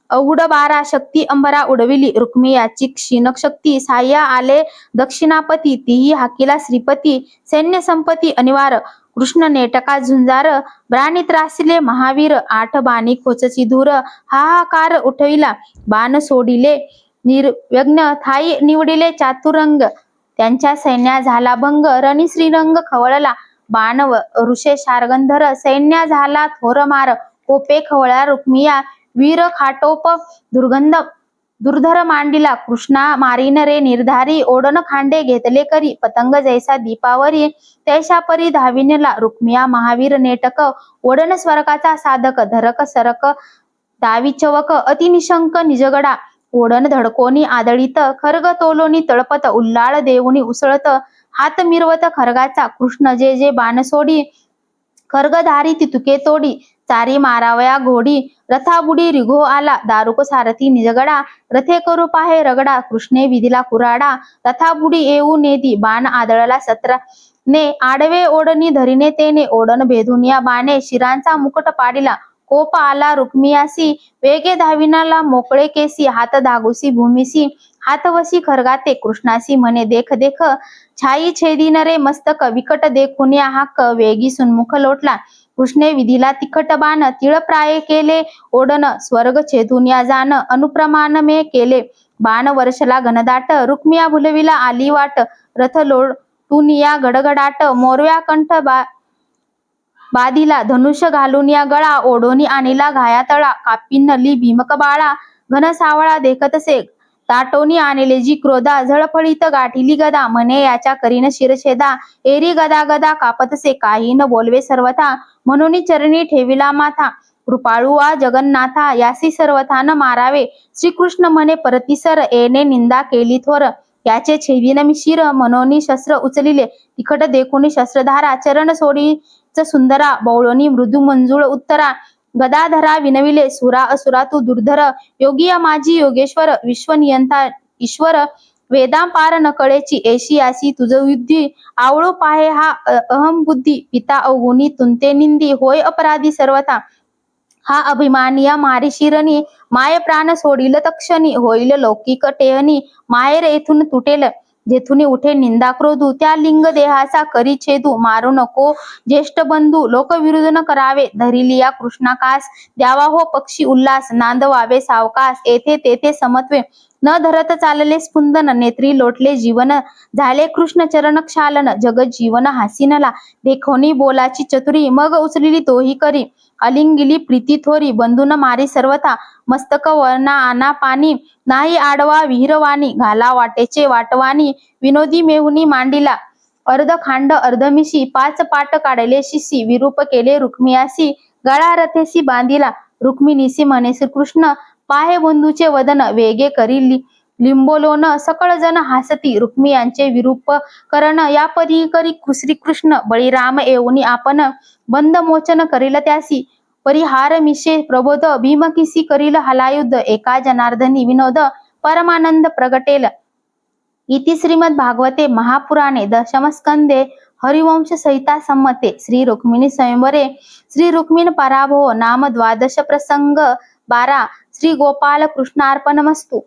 अवघड बारा. शक्ती अंबरा उडविली रुक्मियाची क्षीण शक्ती, साह्या आले दक्षिणापती. तीही हाकीला श्रीपती, सैन्य संपत्ती अनिवार. कृष्ण नेटका झुंजार, ब्राणी त्रासिले महावीर. आठ बाणी खोचची धूर, हाहाकार उठविला. बाण सोडिले निर्व्यग्न, थाई निवडिले चातुरंग. त्यांच्या सैन्या झाला भंग, रणी श्रीरंग खवळला. बाण वृषे शार्गंधर, सैन्या झाला थोर मार. कोपे खवळला रुक्मिया, वीर खाटोप दुर्धर मांडिला. कृष्णा मारीन रे निर्धारी, ओढन खांडे घेतले करी. पतंग जैसा दीपावरी, तैशा परी धाविनला. रुक्मिया महावीर नेटक, ओढन स्वरकाचा साधक. धरक सरक दावी चवक, अति निशंक निजगडा. ओढन धडकोनी आदळीत, खर्ग तोलोनी तळपत. उल्लाळ देऊनी उसळत, हात मिरवत खर्गाचा. कृष्ण जे जे बाण सोडी, खर्गधारी ती तुके तोडी. चारी मारावया घोडी, रथाबुडी रिघो आला. दारुक सारथी निजगडा, रथे करू पाहे रगडा. कृष्णे विधीला कुराडा, रथाबुडी येऊ नेती. बाण आदळला सत्राने, आडवे ओढणी धरिणे तेने. ओढण भेदून या बाणे, शिरांचा मुकुट पाडिला. कोप आला रुक्मियासी, वेगे धाविनाला मोकळे केसी. हात धागुसी भूमीसी, हातवसी खर्गाते. कृष्णासी म्हणे देख देख, छाई छेदीन रे मस्तक. विकट देखून या हाक, वेगी सुन्मुख लोटला. कृष्णे विधीला तिखट बाण, तिळ प्राय केले ओढण. स्वर्ग छेदून या जाण, अनुप्रमाण मे केले. बाण वर्षला घनदाट, रुक्मिया भुलविला आली वाट. रथ लोटून या गडगडाट, मोरव्या कंठ बाधिला. धनुष्य घालून या गळा, ओढोनी आणिला घाया तळा. कापिनली भीमक बाळा, घन सावळा देखतसे. ताटोनी आणले जी क्रोधा, झळफळीत गाठिली गदा. म्हणे याच्या करीन शिरछेदा, एरी गदा गदा कापतसे. काही न बोलवे सर्वथा, म्हणून चरणी ठेविला माथा. कृपाळू आ जगन्नाथा, यासी सर्वथा न मारावे. श्रीकृष्ण म्हणे परतिसर, येणे निंदा केली थोर. याचे छेदीन मी शिर, म्हणून शस्त्र उचलिले. तिखट देखून शस्त्रधारा, चरण सोडीच सुंदरा. बौळोनी मृदू मंजुळ उत्तरा, गदाधरा विनविले. सुरा असुरा तू दुर्धर, योगिया माझी योगेश्वर. विश्वनियंता ईश्वर, वेदांपार न कळेची. एशियासी तुझ युद्धी, आवळू पाहे हा अहम बुद्धी. पिता अवगुणी तुंते निंदी, होय अपराधी सर्वथा. हा अभिमानिया मारी शिरणी, माय प्राण सोडील तक्षणी. होईल लौकिक टेहनी, माहेर येथून तुटेल. जेथून उठे निंदा क्रोधू, त्या लिंग देहाचा करी छेदू. मारू नको ज्येष्ठ बंधू, लोकविरोध न करावे. धरिलिया कृष्णाकास, द्यावा हो पक्षी उल्हास. नांदवावे सावकास, येथे तेथे समत्वे. न धरत चालले स्पुंदन, नेत्री लोटले जीवन. झाले कृष्ण चरण क्षालन, जगत जीवन हासिनला. देखोनी बोलाची चतुरी, मग उचलिली तोही करी. अलिंगिली प्रीती थोरी, बंधून मारी सर्वथा. मस्तक वरना आना पाणी, नाही आडवा विहीरवाणी. घाला वाटेचे वाटवानी, विनोदी मेहुनी मांडिला. अर्ध खांड अर्धमिशी, पाच पाट काढले शिशी. विरूप केले रुक्मियासी, गळा रथेसी बांधिला. रुक्मिणीसी म्हणे श्रीकृष्ण, पाहे बंधूचे वदन. वेगे करी लिंबोलोन, सकळ जन हासती. रुक्मियांचे विरूप करण, या परी करी श्रीकृष्ण. बळीराम येऊनी आपण, बंद मोचन करील त्यासी. परिहार मिशे प्रबोध, भीमकिसी करील हलायुद्ध. एका जनार्दनी विनोद, परमानंद प्रगटेल. इति श्रीमद्भागवते महापुराणे दशमस्कंदे हरिवंश संहिता सम्मते श्री रुक्मिणी स्वयंवरे श्री रुक्मिणी पराभव नाम द्वादश प्रसंग 12 श्री गोपाल कृष्णार्पणमस्तु।